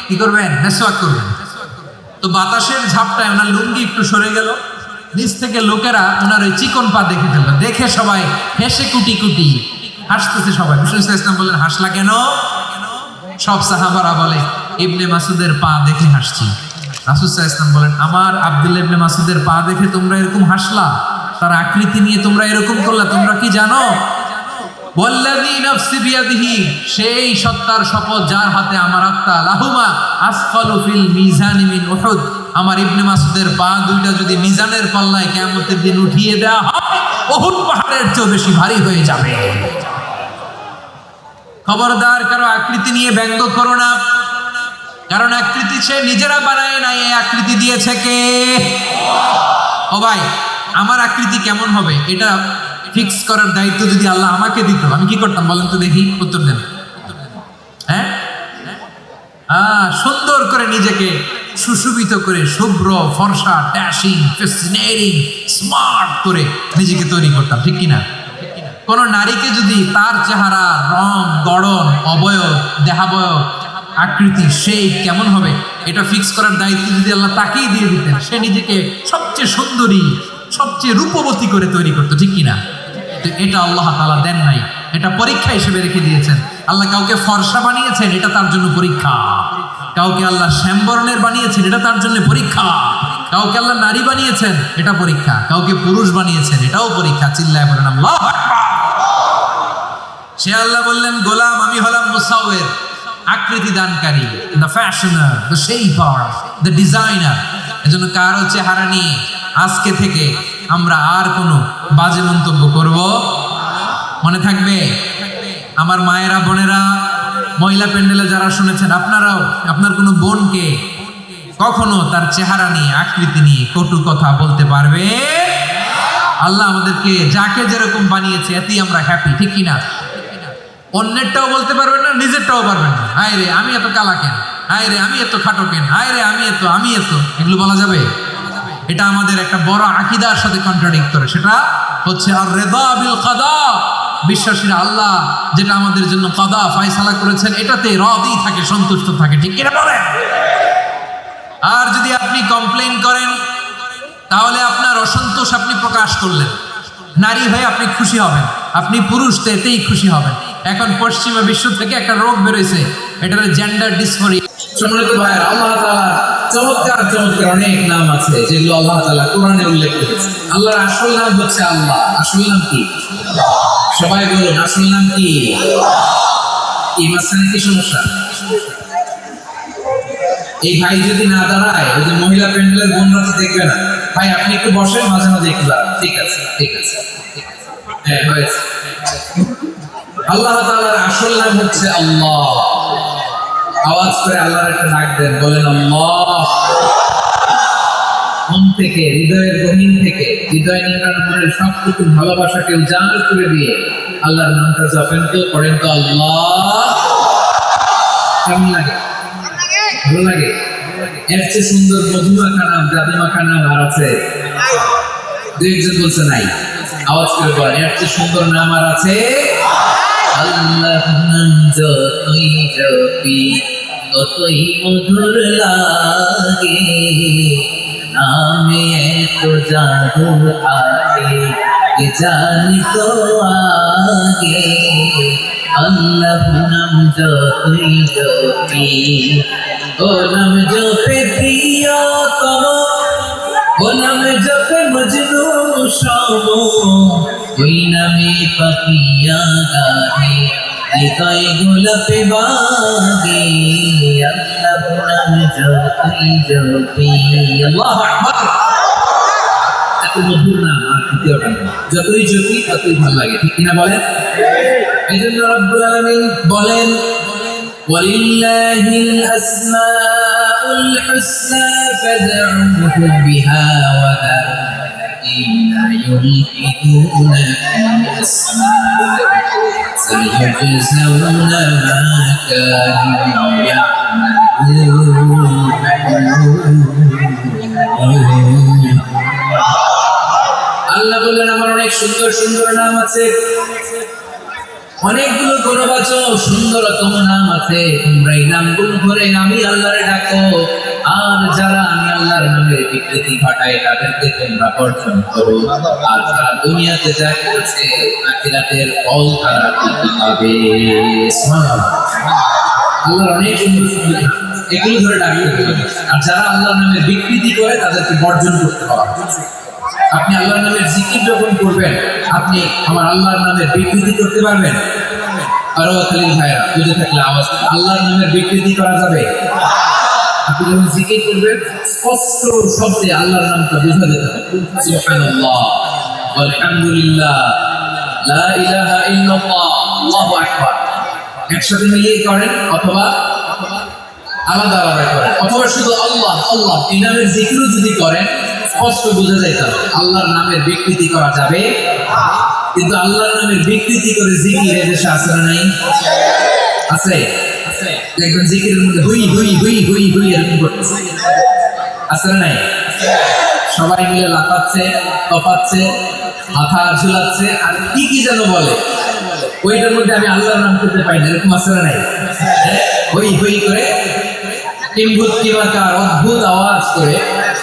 কি করবেন, মেসওয়াক করবেন। তো বাতাসের ঝাপটায় ওনার লুঙ্গি একটু সরে গেল, নিচ থেকে লোকেরা ওনার ওই চিকন পা দেখে ফেললো। দেখে সবাই হেসে কুটি কুটি হাসতেছে সবাই। বিষ্ণু ইসলাম বললেন, হাসলা কেন? সব সাহাবারা বলে, ইবনে মাসুদের পা দেখে হাসছি। রাসূল সাল্লাল্লাহু আলাইহি ওয়াসাল্লাম বলেন, আমার আব্দুল্লাহ ইবনে মাসুদের পা দেখে তোমরা এরকম হাসলা, তার আকৃতি নিয়ে তোমরা এরকম করলা, তোমরা কি জানো? ওয়াল্লাযী নাফসি বিয়াদিহি, সেই সত্তার শপথ যার হাতে আমার আত্মা, লাহুমা আসফালু ফিল মিজানি মিন উহুদ, আমার ইবনে মাসুদের পা দুইটা যদি মিজানের পাল্লায় কিয়ামতের দিন উঠিয়ে দেওয়া হয়, উহুদ পাহাড়ের চেয়ে বেশি ভারী হয়ে যাবে। খবরদার, কারো আকৃতি নিয়ে ব্যঙ্গ করো না, কারণ আকৃতি সে নিজেরা বানায় নাই, এই আকৃতি দিয়েছে কে? ও ভাই, আমার আকৃতি কেমন হবে এটা ফিক্স করার দায়িত্ব যদি আল্লাহ আমাকে দিত, আমি কি করতাম বলেন তো দেখি, উত্তর দেন। হ্যাঁ, সুন্দর করে নিজেকে সুশোভিত করে, শুভ্র ফর্সা, ড্যাশিং, ফ্যাসিনেটিং, স্মার্ট করে নিজেকে তৈরি করতাম, ঠিক কিনা? কোন নারীকে যদি তার চেহারা, রং, গড়ন, অবয়ব, দেহাবয়ব, আকৃতি, শেপ কেমন হবে এটা ফিক্স করার দায়িত্ব যদি আল্লাহ তাকেই দিয়ে দিতেন, সে নিজেকে সবচেয়ে সুন্দরী, সবচেয়ে রূপবতী করে তৈরি করতো, ঠিক কিনা? তো এটা আল্লাহ তাআলা দেন নাই, এটা পরীক্ষা হিসেবে রেখে দিয়েছেন। আল্লাহ কাউকে ফর্সা বানিয়েছেন, এটা তার জন্য পরীক্ষা। কাউকে আল্লাহ শ্যামবর্ণের বানিয়েছেন, এটা তার জন্য পরীক্ষা। কাউকে আল্লাহ নারী বানিয়েছেন, এটা পরীক্ষা। কাউকে পুরুষ বানিয়েছেন, এটাও পরীক্ষা। চিল্লায় বলেন আল্লাহু আকবার। সে আল্লাহ বললেন, গোলাম আমি হলাম মুসাওয়ির, আকৃতি দানকারী, the fashioner, the shaper, the designer. এজন্য কারো চেহারা নিয়ে আজকে থেকে আমরা আর কোনো বাজে মন্তব্য করব মনে থাকবে। আমার মায়েরা, বোনেরা, মহিলা প্যান্ডেলে যারা শুনেছেন, আপনারাও আপনার কোনো বোনকে কখনো তার চেহারা নিয়ে, আকৃতি নিয়ে কটু কথা বলতে পারবে? আল্লাহ আমাদেরকে যাকে যেরকম বানিয়েছে এতেই আমরা হ্যাপি, ঠিক কিনা? অন্যেরটাও বলতে পারবেন না, নিজেরটাও পারবেন না। হায় রে আমি এত কালা কেন, হায় রে আমি এত খাটো কেন, হায় রে আমি এত, এগুলো বলা যাবে? এটা আমাদের একটা বড় আকীদার সাথে কন্ট্রাডিক্ট করে। সেটা হচ্ছে আর রিদা বিল কাদা, বিশ্বাসীরা আল্লাহ যেটা আমাদের জন্য কাদা ফয়সালা করেছেন এটাতে রাদি থাকে, সন্তুষ্ট থাকে, ঠিক কিনা বলেন? আর যদি আপনি কমপ্লেইন করেন তাহলে আপনার অসন্তোষ আপনি প্রকাশ করলেন। নারী হয়ে আপনি খুশি হবেন, আপনি পুরুষ তো এতেই খুশি হবেন। এখন পশ্চিমা বিশ্ব থেকে একটা রোগ বেরোইছে, এটা জেন্ডার ডিসফোরিয়া। সম্মানিত ভাইরা, আল্লাহ তাআলা চমৎকার চমৎকার অনেক নাম আছে যেগুলো আল্লাহ তাআলা কোরআনে উল্লেখ করেছেন। আল্লাহর আসল নাম হচ্ছে আল্লাহ। আসল নাম কি? সবাই বলুন, আসল নাম কি? এই মাঝখানে কি সমস্যা? এই ভাই যদি না দাঁড়ায়, ওই যে মহিলা প্যান্ডেলের বোনরা তো দেখবে না। ভাই আপনি একটু বসেন, মাঝে মাঝে একটু দাঁড়ান। ঠিক আছে, ঠিক আছে, হ্যাঁ হয়েছে। আল্লাহ তাআলার আসল নাম হচ্ছে আল্লাহ। আওয়াজ করে আল্লাহর একটা ডাক দেন, বলেন আল্লাহ। মন থেকে, হৃদয়ের গহীন থেকে, হৃদয় নির্মাণের সবটুকু ভালোবাসাকে উজাড় করে দিয়ে আল্লাহর নামটা জপেন তো, পড়েন তো আল্লাহ। কেমন লাগে? ভালো লাগে? এর চেয়ে সুন্দর মধুমাখা নাম, জাদুমাখা নাম আর আছে? দু একজন বলছে নাই। আওয়াজ করে বলেন, এর চেয়ে সুন্দর নাম আর আছে? আল্লাহ নাম যতই জপি ততই মধুর লাগে, নামে এত জাদু থাকে কে জানি তো আগে। আল্লাহ নাম যতই জপি, ও নাম জপে প্রিয়তম, ও নাম জপে মজনু সম, ওই নামে পাপিয়া গাহে হৃদয় গোলাপে বাগে। আল্লাহ নাম যতই জপি, আল্লাহু আকবার। এত মধুর নাম আর দ্বিতীয়টা নাম, যতই জপি ততই ভালো লাগে, ঠিক কিনা বলেন? এই জন্য রব্বুল আলামিন বলেন, ওয়ালিল্লাহিল আসমাউল হুসনা ফাদউহু বিহা ওয়া যারুল্লাযীনা ইউলহিদুনা ফি আসমাইহি সাইয়ুজজাউনা মা কানু ইয়া'মালুন। আল্লাহ বললেন, আমার অনেক সুন্দর সুন্দর নাম আছে, অনেকগুলো গুণবাচক সুন্দরতম নাম আছে। তোমরা এই নামগুলো ধরে আমি আল্লাহরে ডাকো, আর যারা আমি আল্লাহর নামের বিকৃতি ঘটায় তাদেরকে তোমরা বর্জন করো। আর যারা দুনিয়াতে যা করেছে আখিরাতের ফল তারা পাবে। আল্লাহর অনেক সুন্দর সুন্দর নাম, এগুলো ধরে ডাকতে হবে। আর যারা আল্লাহর নামের বিকৃতি করে তাদেরকে বর্জন করতে হবে। আপনি আল্লাহর নামের জিকির যখন করবেন, আপনি আমার আল্লাহর নামের বিকৃতি করতে পারবেন? আরো খালিল ভাইরা বুঝে থাকলে আওয়াজ, আল্লাহর নামের বিকৃতি করা যাবে? আপনি যখন জিকির করবেন স্পষ্ট শব্দে আল্লাহর নামটা বোঝা যেতে হবে। সুবহানাল্লাহ, আলহামদুলিল্লাহ, লা ইলাহা ইল্লাল্লাহ, আল্লাহু আকবার। একসাথে মিলিয়ে করেন অথবা আলাদা আলাদা করেন, অথবা শুধু আল্লাহ আল্লাহ এই নামের জিকিরও যদি করেন স্পষ্ট বোঝা যাইতে হবে। আল্লাহর নামের বিকৃতি করা যাবে, কিন্তু আল্লাহর নামের বিকৃতি করে জিকির এদেশে আছে না নাই? আছে। দেখবেন জিকিরের মধ্যে হুই হুই হুই হুই হুই এরকম করতেছে, আছে না নাই? সবাই মিলে লাফাচ্ছে, তফাচ্ছে, মাথা ঝুলাচ্ছে, আর কি কি যেন বলে, ওইটার মধ্যে আমি আল্লাহর নাম করতে পাই না, এরকম আছে না নাই? হুই হুই করে কিম্ভূত কিমাকার অদ্ভুত আওয়াজ করে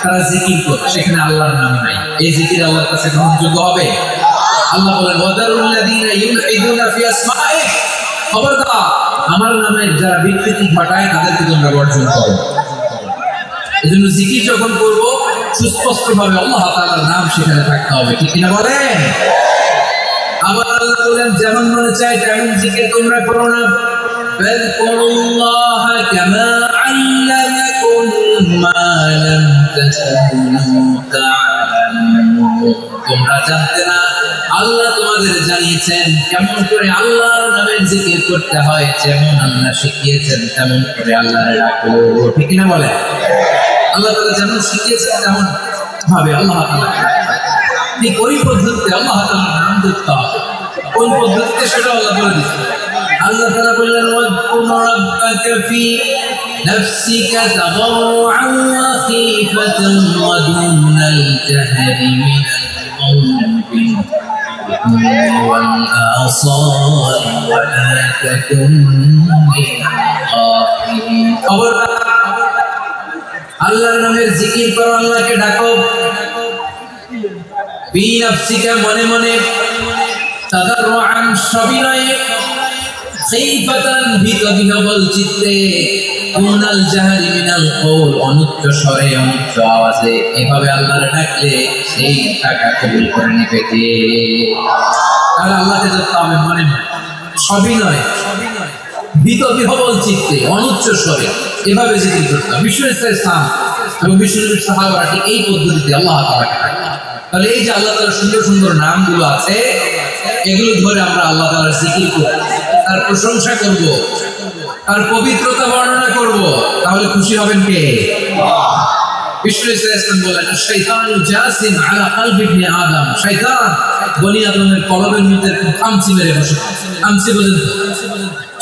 তারা জিকির করে, সেখানে আল্লাহর নাম নাই। এই জিকির আল্লাহর কাছে গ্রহণযোগ্য হবে? আল্লাহ বলেন, ওয়াদারুল্লাযীনা ইউলহিদুনা ফি আসমাইহি, খবরদার আমার নামের যারা বিকৃতি ঘটায় তাদেরকে তোমরা বর্জন করো। এজন্য জিকির যখন করব সুস্পষ্ট ভাবে আল্লাহ তাআলার নাম সেখানে থাকতে হবে, ঠিক কিনা বলেন? আবার আল্লাহ বলেন, যেমন মনে চায় তেমন জিকির তোমরা করো না। ফাযকুরুল্লাহা কামা আল্লামাকুম মা লাম তাকুনু তা'লামুন। তোমরা জানতে না, আল্লাহ তোমাদের জানিয়েছেন কেমন করে আল্লাহর নামের জিকির করতে হয়। যেমন আল্লাহ শিখিয়েছেন তেমন করে আল্লাহর ডাকো, ঠিক কিনা বলেন? আল্লাহ তাআলা যেমন শিখিয়েছেন তেমন ভাবে আল্লাহ তাআলা ঠিক ওই পদ্ধতিতে আল্লাহ তাআলার নাম ধরতে হবে। কোন পদ্ধতিতে সেটা আল্লাহ বলে দিচ্ছেন। আল্লাহ তাআলা বললেন, ওয়াযকুর রাব্বাকা ফি নাফসিকা তাদাররুআন ওয়া খীফাতান ওয়া দুনাল জাহরি মিনাল কওলি والآصال ولا تكن من الغافلين। আল্লাহর নামের জিকির করো, আল্লাহকে ডাকো। বিনাফসিকা মনে মনে, তাদাররুআন সবিনয়ে, খীফাতান ভীত বিহ্বল চিত্তে, দুনাল জাহরি মিনাল কওল, অনুচ্চ স্বরে অনুচ্চ আওয়াজে এভাবে আল্লাহর ডাকলে সেই টাকা কবুল করে নেবে কে? তাহলে আল্লাহকে ধরতে হবে মনে মনে, সবই নয়, ভীত বিহবল চিত্তে অনুচ্চ স্বরে এভাবে জিকির করতে হবে। বিশ্ব ইসলাম এবং বিশ্বনবীর সাহাবারা ঠিক এই পদ্ধতিতে আল্লাহ তাআলাকে ডাকে। তাহলে এই যে আল্লাহ তাআলার সুন্দর সুন্দর নামগুলো আছে, এগুলো ধরে আমরা আল্লাহ তাআলার জিকির করব, তার প্রশংসা করব, তার পবিত্রতা বর্ণনা করব, তাহলে খুশি হবেন কে? বিশ্ব ইসলাম বলেন, শয়তানু জাসিম আলা কলবি ইবনে আদম, শয়তান বনি আদমের কলবের মধ্যে খামচি মেরে বসে। খামচি বোঝেন তো?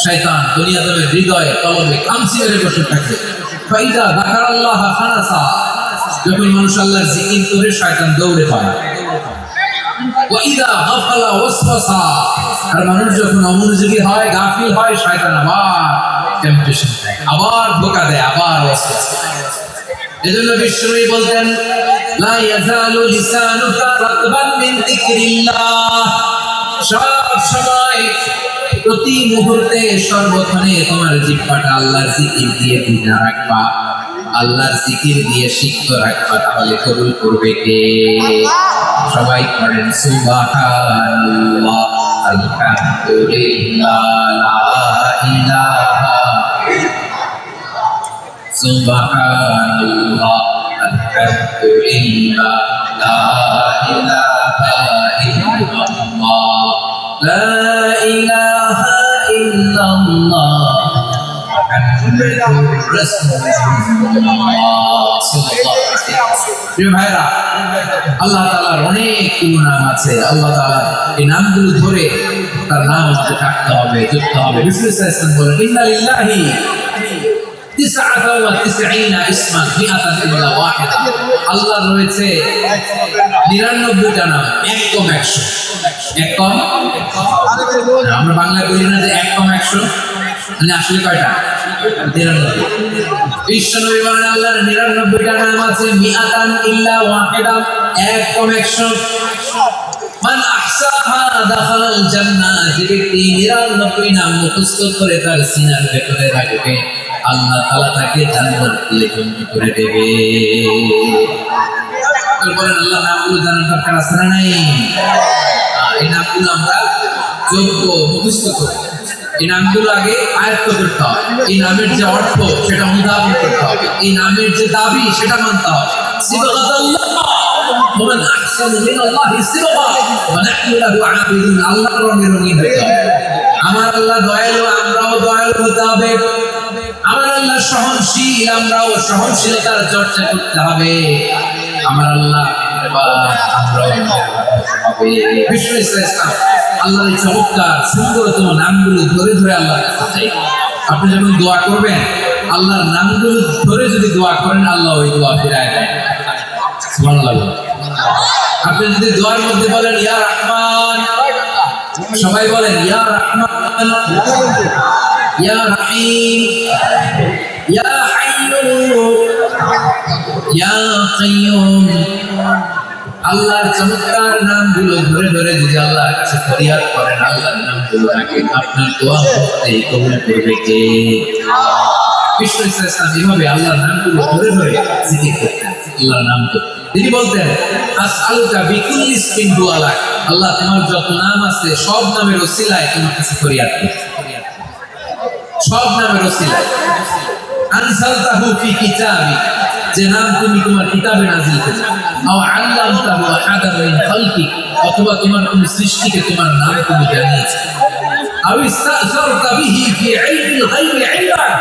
শয়তান বনি আদমের হৃদয়ে কলবে খামচি মেরে বসে থাকে। ফাইদা যাকারাল্লাহ খানাসা, যখন মানুষ আল্লাহর জিকির করে শয়তান দৌড়ে পালায়। ওয়া ইযা গাফালা ওয়াসওয়াসা, আর মানুষ যখন অমনোযোগী হয়, গাফিল হয়, শয়তান আবার টেম্পটেশন দেয়, আবার ধোঁকা দেয়, আবার ওয়াসওয়াসা। এজন্য বিশ্বনবী বলতেন, লা ইয়াজালু লিসানুকা রাতবান মিন যিকরিল্লাহ, সব সময় প্রতি মুহূর্তে সর্বক্ষণে তোমার জিহ্বাটা আল্লাহর জিকির দিয়ে ভিজা রাখবা, আল্লাহর জিকির দিয়ে সিক্ত রাখবা, তাহলে কবুল করবে কে? সবাই পড়েন সুবহানাল্লাহ, আলহামদুলিল্লাহ, লা ইলাহা, সুবহানাল্লাহ, আলহামদুলিল্লাহ, লা ইলাহা ইল্লাল্লাহ, লা ইলাহা ইল্লাল্লাহ, মুহাম্মাদুর রাসূলুল্লাহ। প্রিয় ভাইরা, আল্লাহ তাআলার অনেক নাম আছে। আল্লাহ তাআলার এই নামগুলো ধরে তার নাম আমাদের ডাকতে হবে, জপতে হবে। বিষ্ণু ইসলাম বলেন, ইন্না লিল্লাহি 99 ইসমান মিআতান ইল্লা ওয়াহিদা, আল্লাহর রয়েছে 99টা নাম, এক কম 100। এক কম, আমরা বাংলায় বলি না যে এক কম 100, মানে আসলে কয়টা? 99। বিশ্বনবী বলেন, আল্লাহর 99টা নাম আছে, মিআতান ইল্লা ওয়াহিদা, এক কম 100। মান আহসাহা দাখালাল জান্নাহ, যে ব্যক্তি 99 নাম মুখস্থ করে তার সিনার ভেতরে রাখবে, আল্লাহ তাআলা তাকে জান্নাত দিয়ে পূর্ণ করে দেবে। বলেন, আল্লাহ নামগুলো জানার দরকার আছে না নাই? এই নামগুলো আমরা যোগ্য মুখস্থ করি, এই নামগুলো আগে আয়ত্ত করতে হবে, এই নামের যে অর্থ সেটা অনুধাবন করতে হবে, এই নামের যে দাবি সেটা মানতে হবে। সিবগাতুল্লাহ, ওমান আহসানু মিনাল্লাহি সিবগা ওয়া নাহনু লাহু আবিদুন, আল্লাহর রঙে রঙিন হতে হবে। আমার আল্লাহ দয়ালু, আমরাও দয়ালু হতে হবে। আমার আল্লাহ সহনশীল, আমরাও সহনশীলতার চর্চা করতে হবে। আমার আল্লাহ আমরাও হবে। বিশ্ব ইসলাম আল্লাহর এই চমৎকার সুন্দরতম নামগুলো ধরে ধরে আল্লাহর কাছে চাই। আপনি যখন দোয়া করবেন, আল্লাহর নামগুলো ধরে যদি দোয়া করেন, আল্লাহ ওই দোয়া ফিরায় দেয়। সুবহানাল্লাহ। আপনি যদি দোয়ার মধ্যে বলেন ইয়া রহমান, সবাই বলেন ইয়া রহমান, ইয়া রহিম, ইয়া হাইয়্যু, ইয়া কাইয়্যুম, আল্লাহর চমৎকার নামগুলো ধরে ধরে যদি আল্লাহর কাছে ফরিয়াদ করেন, আল্লাহর নামগুলো রাখেন, আপনার দোয়া হতেই কবুল করবে কে? বিশ্ব ইসলাম এভাবে আল্লাহর নামগুলো ধরে ধরে জিকির করতেন, আল্লাহর নাম তো তিনি বলতেন, আসআলুকা বিকুল্লি ইসমিন হুয়া লাক, আল্লাহ তোমার যত নাম আছে সব নামের ওসিলায় তোমার কাছে ফরিয়াদ করছি, সব নামের ওসিলায়। আনসালতাহু ফি কিতাবি, যে নাম তুমি তোমার কিতাবে নাযিল করেছো, আও আল্লামতাহু আহাদান মিন খালকি, অথবা তোমার কোন সৃষ্টিকে তোমার নাম তুমি জানিয়েছো, আও ইস্তাগফারতা বিহি ফি ইলমিল গায়বি ইনদাক,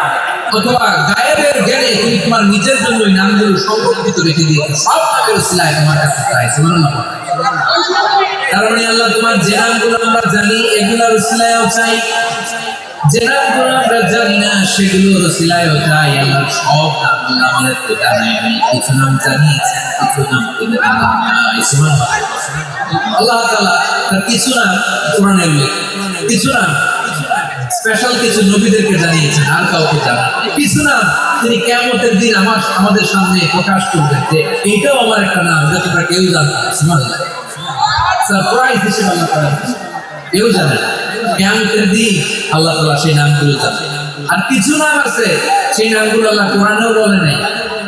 অথবা গায়েবের জ্ঞানে তুমি তোমার নিজের জন্য এই নামগুলো সংরক্ষিত রেখে দিয়েছো, সব নামের ওসিলায় তোমার কাছে চাই। সুবহানাল্লাহ। তার মানে আল্লাহ তোমার যে নামগুলো আমরা জানি এগুলোর ওসিলায়ও চাই, যে নামগুলো আমরা জানি না সেগুলোর ওসিলায়ও চাই। আল্লাহর সব নাম আল্লাহ আমাদেরকে জানায় নাই, কিছু নাম জানিয়েছেন, কিছু নাম তিনি জানান নাই। সুবহানাল্লাহ। আল্লাহ তাআলা তার কিছু নাম কোরআনে উল্লেখ, কিছু নাম স্পেশাল কিছু নবীদেরকে জানিয়েছেন, আর কাউকে জানান। কিছু নাম তিনি কিয়ামতের দিন আমাদের সামনে প্রকাশ করবেন যে এইটাও আমার একটা নাম, যা তোমরা কেউ জানো না। সুবহানাল্লাহ। সারপ্রাইজ হিসেবে আল্লাহ তাআলা কেউ জানে না, কিয়ামতের দিন আল্লাহ তাআলা সেই নামগুলো জানেন। আর কিছু নাম আছে সেই নামগুলো আল্লাহ কোরআনেও বলে নাই,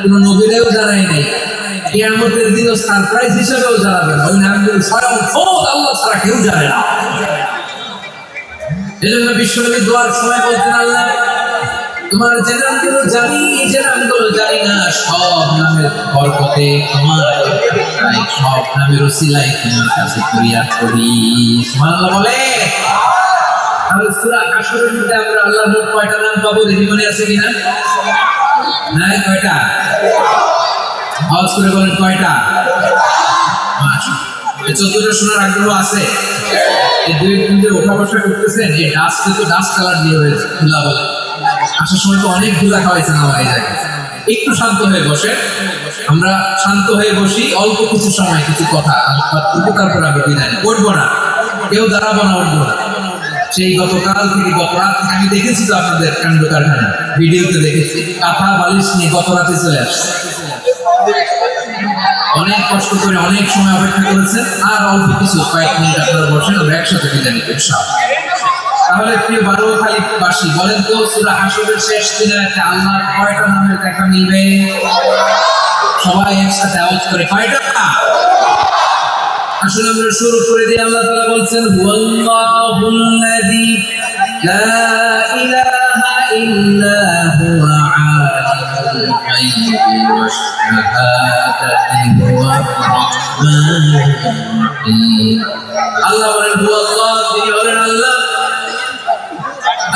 কোনো নবীরেও জানাই নাই, কিয়ামতের দিনও সারপ্রাইজ হিসেবেও জানাবেন। ওই নামগুলো স্বয়ং খোদ আল্লাহ ছাড়া কেউ জানে না। এজন্য বিশ্বনবী দোয়ার সময় বলতেন, আল্লাহ তোমার যে নামগুলো জানি, যে নামগুলো জানি না, সব নামের বরকতে তোমার সব নামের ওসিলায় তোমার কাছে ফরিয়াদ করি। সুবহানাল্লাহ বলে। তাহলে সূরা হাশরের মধ্যে আমরা আল্লাহর মোট কয়টা নাম পাবো দেখি, মনে আছে কিনা? নাই কয়টা? আওয়াজ করে বলেন কয়টা? এই 14টা শোনার আগ্রহ আছে? এই দুই দিন যে ওঠা বসা করতেছেন, এই ডাস্টে তো ডাস্ট কালার দিয়ে হয়েছে ধুলা বলে। আসার সময় তো অনেক ধুলা খাওয়াইছেন আমার এই জায়গায়। একটু শান্ত হয়ে বসে, আমরা শান্ত হয়ে বসি, অল্প কিছু সময় কিছু কথা তারপর আমরা বিদায় করবো না, কেউ দাঁড়াবো না, উঠবো না। সেই গতকাল থেকে গত রাত থেকে আমি দেখেছি তো আপনাদের কাণ্ড কারখানা, ভিডিওতে দেখেছি, কাঁথা বালিশ নিয়ে গত রাতে চলে আসছে। অনেক কষ্ট করে অনেক সময় অপেক্ষা করেছেন, আর অল্প কিছু কয়েক মিনিট আপনারা বসেন, আমরা একসাথে বিদায় নিতে ইনশাআল্লাহ। তাহলে প্রিয় বারোখালীবাসী বলেন তো, সূরা হাশরের শেষ দিনে আল্লাহর কয়টা নামের দেখা মিলবে? সবাই একসাথে আওয়াজ করে কয়টা? আসলে আমরা শুরু করে দিই। আল্লাহ তাআলা বলছেন, হুয়াল্লাহুল্লাযী লা ইলাহা ইল্লা হুয়া আলিমুল গায়বি ওয়াশ শাহাদাতি হুয়ার রাহমানুর রাহিম। আল্লাহ বলেন হুয়াল্লাহ, তিনি হলেন আল্লাহ,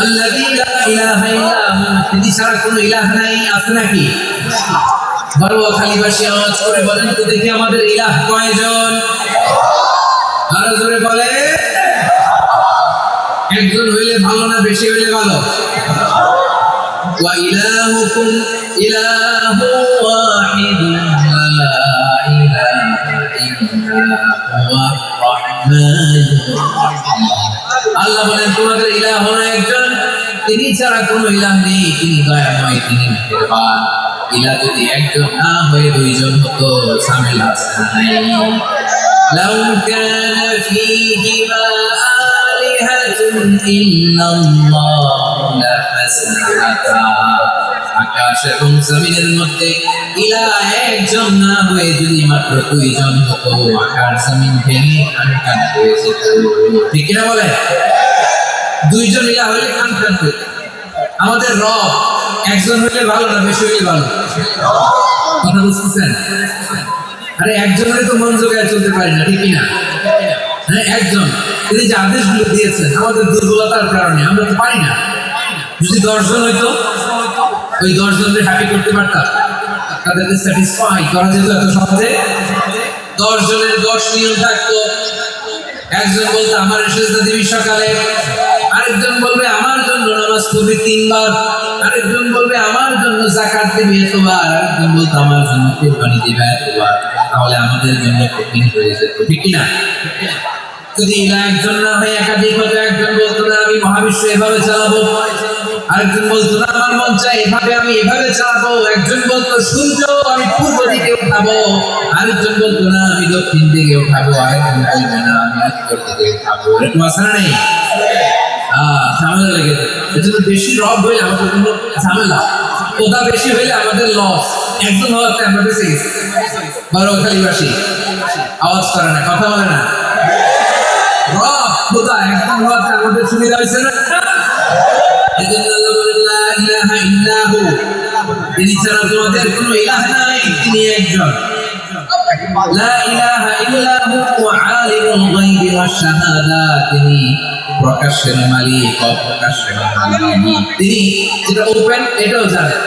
আল্লাযী লা ইলাহা ইল্লা হু, তিনি ছাড়া কোনো ইলাহ নাই। আছে নাকি? বারোখালীবাসী আওয়াজ করে বলেন তো দেখি, আমাদের ইলাহ কয়জন? আরো জোরে বলে। একজন হইলে ভালো না বেশি হইলে ভালো? ওয়া ইলাহুকুম ইলাহু ওয়াহিদুন লা ইলাহা ইল্লা হুয়ার রাহমানুর রাহিম। আল্লাহ বলেন তোমাদের ইলাহ হলো একজন, তিনি ছাড়া কোনো ইলাহ নেই, তিনি দয়াময়, তিনি মেহেরবান। ইলাহ যদি একজন না হয়ে দুইজন হতো, ঝামেলা নাই। লাউ কানা ফীহিমা আলিহাতুন ইল্লাল্লাহু লাফাসাদাতা। আকাশ এবং জমিনের মধ্যে ইলাহ একজন না হয়ে যদি মাত্র দুইজন হতো, আকাশ জমিন ভেঙে খানখান হয়ে যেত। ঠিক কিনা বলে? দুইজন ইলাহ হলে খানখান হতো। আমাদের রব একজন হইলে ভালো না বেশি হইলে ভালো? কথা বুঝতেছেন? আরে একজন হলে তো মন জোগায় চলতে পারি না, ঠিক কিনা? হ্যাঁ, একজন। তিনি যে আদেশগুলো দিয়েছেন আমাদের দুর্বলতার কারণে আমরা তো পারি না। যদি 10 জন হইতো, ওই 10 জনকে হ্যাপি করতে পারতাম, তাদেরকে স্যাটিসফাই করা যেত এত সহজে? 10 জনের 10 নিয়ম থাকতো। একজন বলতো আমার সেজদা দিবি সকালে, আরেকজন বলবে আমার জন্য নামাজ পড়বি 3 বার, আরেকজন বলবে আমার জন্য যাকাত দিবি এতবার, আরেকজন বলতো আমার জন্য কুরবানি দিবি এতবার। তাহলে আমাদের জন্য কঠিন হয়ে যেত, ঠিক কিনা? যদি ইলাহ একজন না হয়ে একাধিক হতো, একজন বলতো না আমি মহাবিশ্ব এভাবে চালাবো, আরেকজন বলতো না আমার মন চাই এভাবে, আমি এভাবে চালাবো, একজন বলতো সূর্য আমি পূর্ব দিকে উঠাবো, আরেকজন বলতো না আমি দক্ষিণ দিকে উঠাবো, আরেকজন বলবে না আমি উত্তর দিকে উঠাবো। এরকম আছে না নেই? ঝামেলা লেগে যায়। এজন্য বেশি রব হইলে আমাদের কোনো ঝামেলা, ওটা বেশি হইলে আমাদের লস। একজন হওয়াতে আমরা বেঁচে গেছি। বারোখালীবাসী আওয়াজ করে না, কথা বলে না। রব খোদা একজন হওয়াতে আমাদের সুবিধা হয়েছে না? এজন্য আল্লাহ বলেন লা ইলাহা ইল্লা হু, তিনি ছাড়া তোমাদের কোনো ইলাহ নাই, তিনি একজন। লা ইলাহা ইল্লা হু আলিমুল গায়বি ওয়াশ শাহাদা, তিনি প্রকাশের মালিক, অপ্রকাশের মালিক। তিনি যেটা ওপেন এটাও জানেন,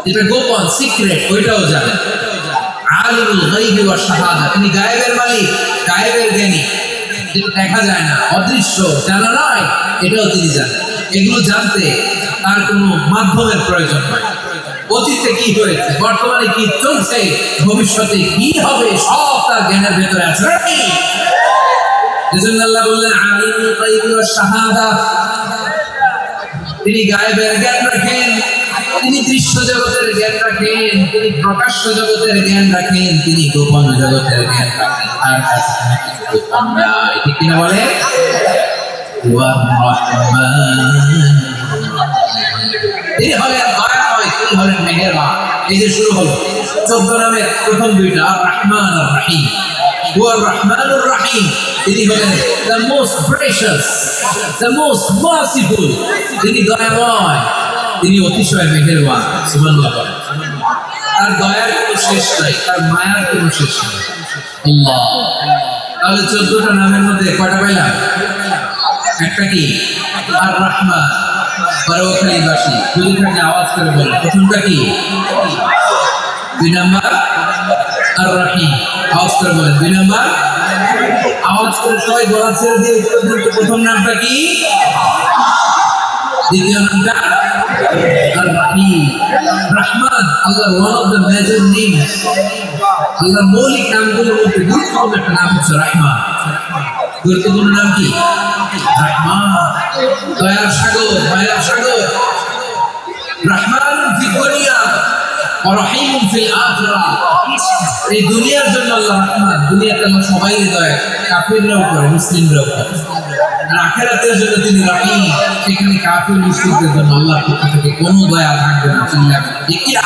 যেটা গোপন সিক্রেট ওইটাও জানেন। আলিমুল গায়বি ওয়াশ শাহাদা, তিনি গায়েবের মালিক, গায়েবের জ্ঞানী, যেটা দেখা যায় না, অদৃশ্য, জানা নয়, এটাও তিনি জানেন। এগুলো জানতে তার কোনো মাধ্যমের প্রয়োজন হয়। অতীতে কি হয়েছে, বর্তমানে কি চলছে, ভবিষ্যতে কি হবে, সব তার জ্ঞানের ভেতরে আছে। এজন্য আল্লাহ বললেন আলিমুল গায়বি ওয়াশ শাহাদা, তিনি গায়েবের জ্ঞান রাখেন, তিনি দৃশ্য জগতের জ্ঞান রাখেন, তিনি প্রকাশ্য জগতের জ্ঞান রাখেন, তিনি গোপন জগতের জ্ঞান রাখেন। তার কাছে কোনো কিছু গোপন নাই, ঠিক কিনা বলে? ওয়া রাহমান তিনি হলেন দয়াময়, তিনি হলেন মেহেরবান। এই যে শুরু হলো 14 নামের প্রথম দুইটা, আর রহমান আর রহিম। হুয়া রহমানুর রহিম, তিনি হলেন the most precious, the most merciful, তিনি দয়াময়, তিনি অতিশয় মেহেরবান। সুবহানাল্লাহ। তার দয়ার কোনো শেষ নাই, তার মায়ার কোনো শেষ নাই। আল্লাহ। তাহলে 14টা নামের মধ্যে কয়টা পাইলাম? একটা কি? আর রহমান, পরোখালীবাসী। বুঝে থাকলে আওয়াজ করে বলেন, প্রথমটা কি? 2 নাম্বার আর রহিম, আওয়াজ করে বলেন 2 নাম্বার। আওয়াজ করে সবাই গলা ছেড়ে দিয়ে প্রথম নামটা কি? দ্বিতীয় নামটা আর রহিম। রহমান আল্লাহর one of the major names, আল্লাহর মৌলিক নামগুলোর মধ্যে গুরুত্বপূর্ণ একটা নাম হচ্ছে রহমান। গুরুত্বপূর্ণ নাম কি? রহমান, দয়ার সাগর, মায়ার সাগর। রহমান ফিদ দুনিয়া ওয়া রহিমুন ফিল আখিরাহ। এই দুনিয়ার জন্য আল্লাহ রহমান, দুনিয়াতে আল্লাহ সবাইকে দয়া, কাফিররাও করে, মুসলিমরাও করে। আর আখিরাতের জন্য তিনি রহিম, সেখানে কাফির মুশরিকদের জন্য আল্লাহর পক্ষ থেকে কোনো দয়া থাকবে না। চিল্লাবেন ঠিক কি না?